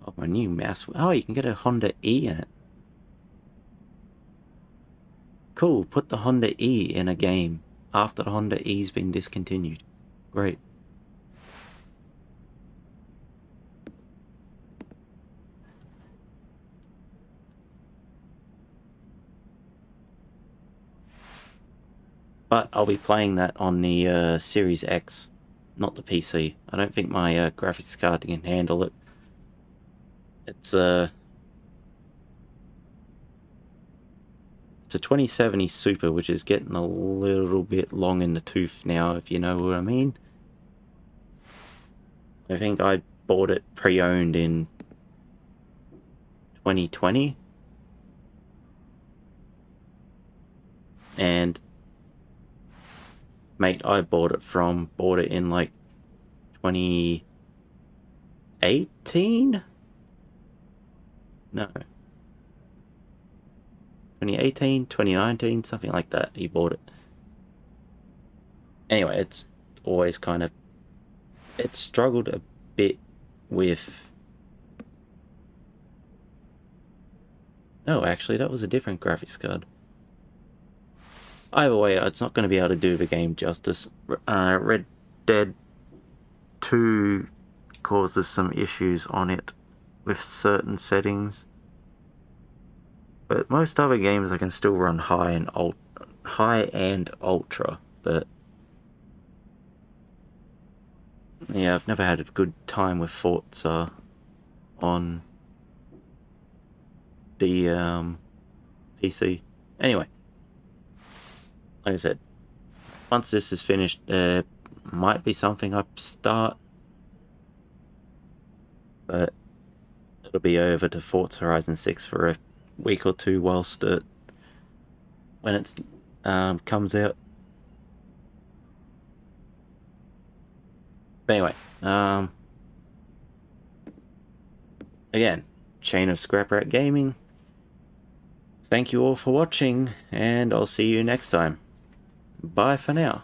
Speaker 1: Oh, my new mouse. Oh, you can get a Honda E in it. Cool, put the Honda E in a game after the Honda E's been discontinued. Great. But I'll be playing that on the Series X, not the PC. I don't think my graphics card can handle it. It's a 2070 Super, which is getting a little bit long in the tooth now, if you know what I mean. I think I bought it pre-owned in 2020. And mate I bought it in like 2018? No. 2018, 2019, something like that, he bought it. Anyway, it's always kind of... It struggled a bit with... No, actually, that was a different graphics card. Either way, it's not going to be able to do the game justice. Red Dead 2 causes some issues on it with certain settings. But most other games I can still run high and ultra, but yeah, I've never had a good time with Forza on the PC. Anyway, like I said, once this is finished, there might be something I start, but it'll be over to Forza Horizon 6 for a week or two whilst it, when it comes out. But anyway, again, chain of ScrapRat Gaming. Thank you all for watching, and I'll see you next time. Bye for now.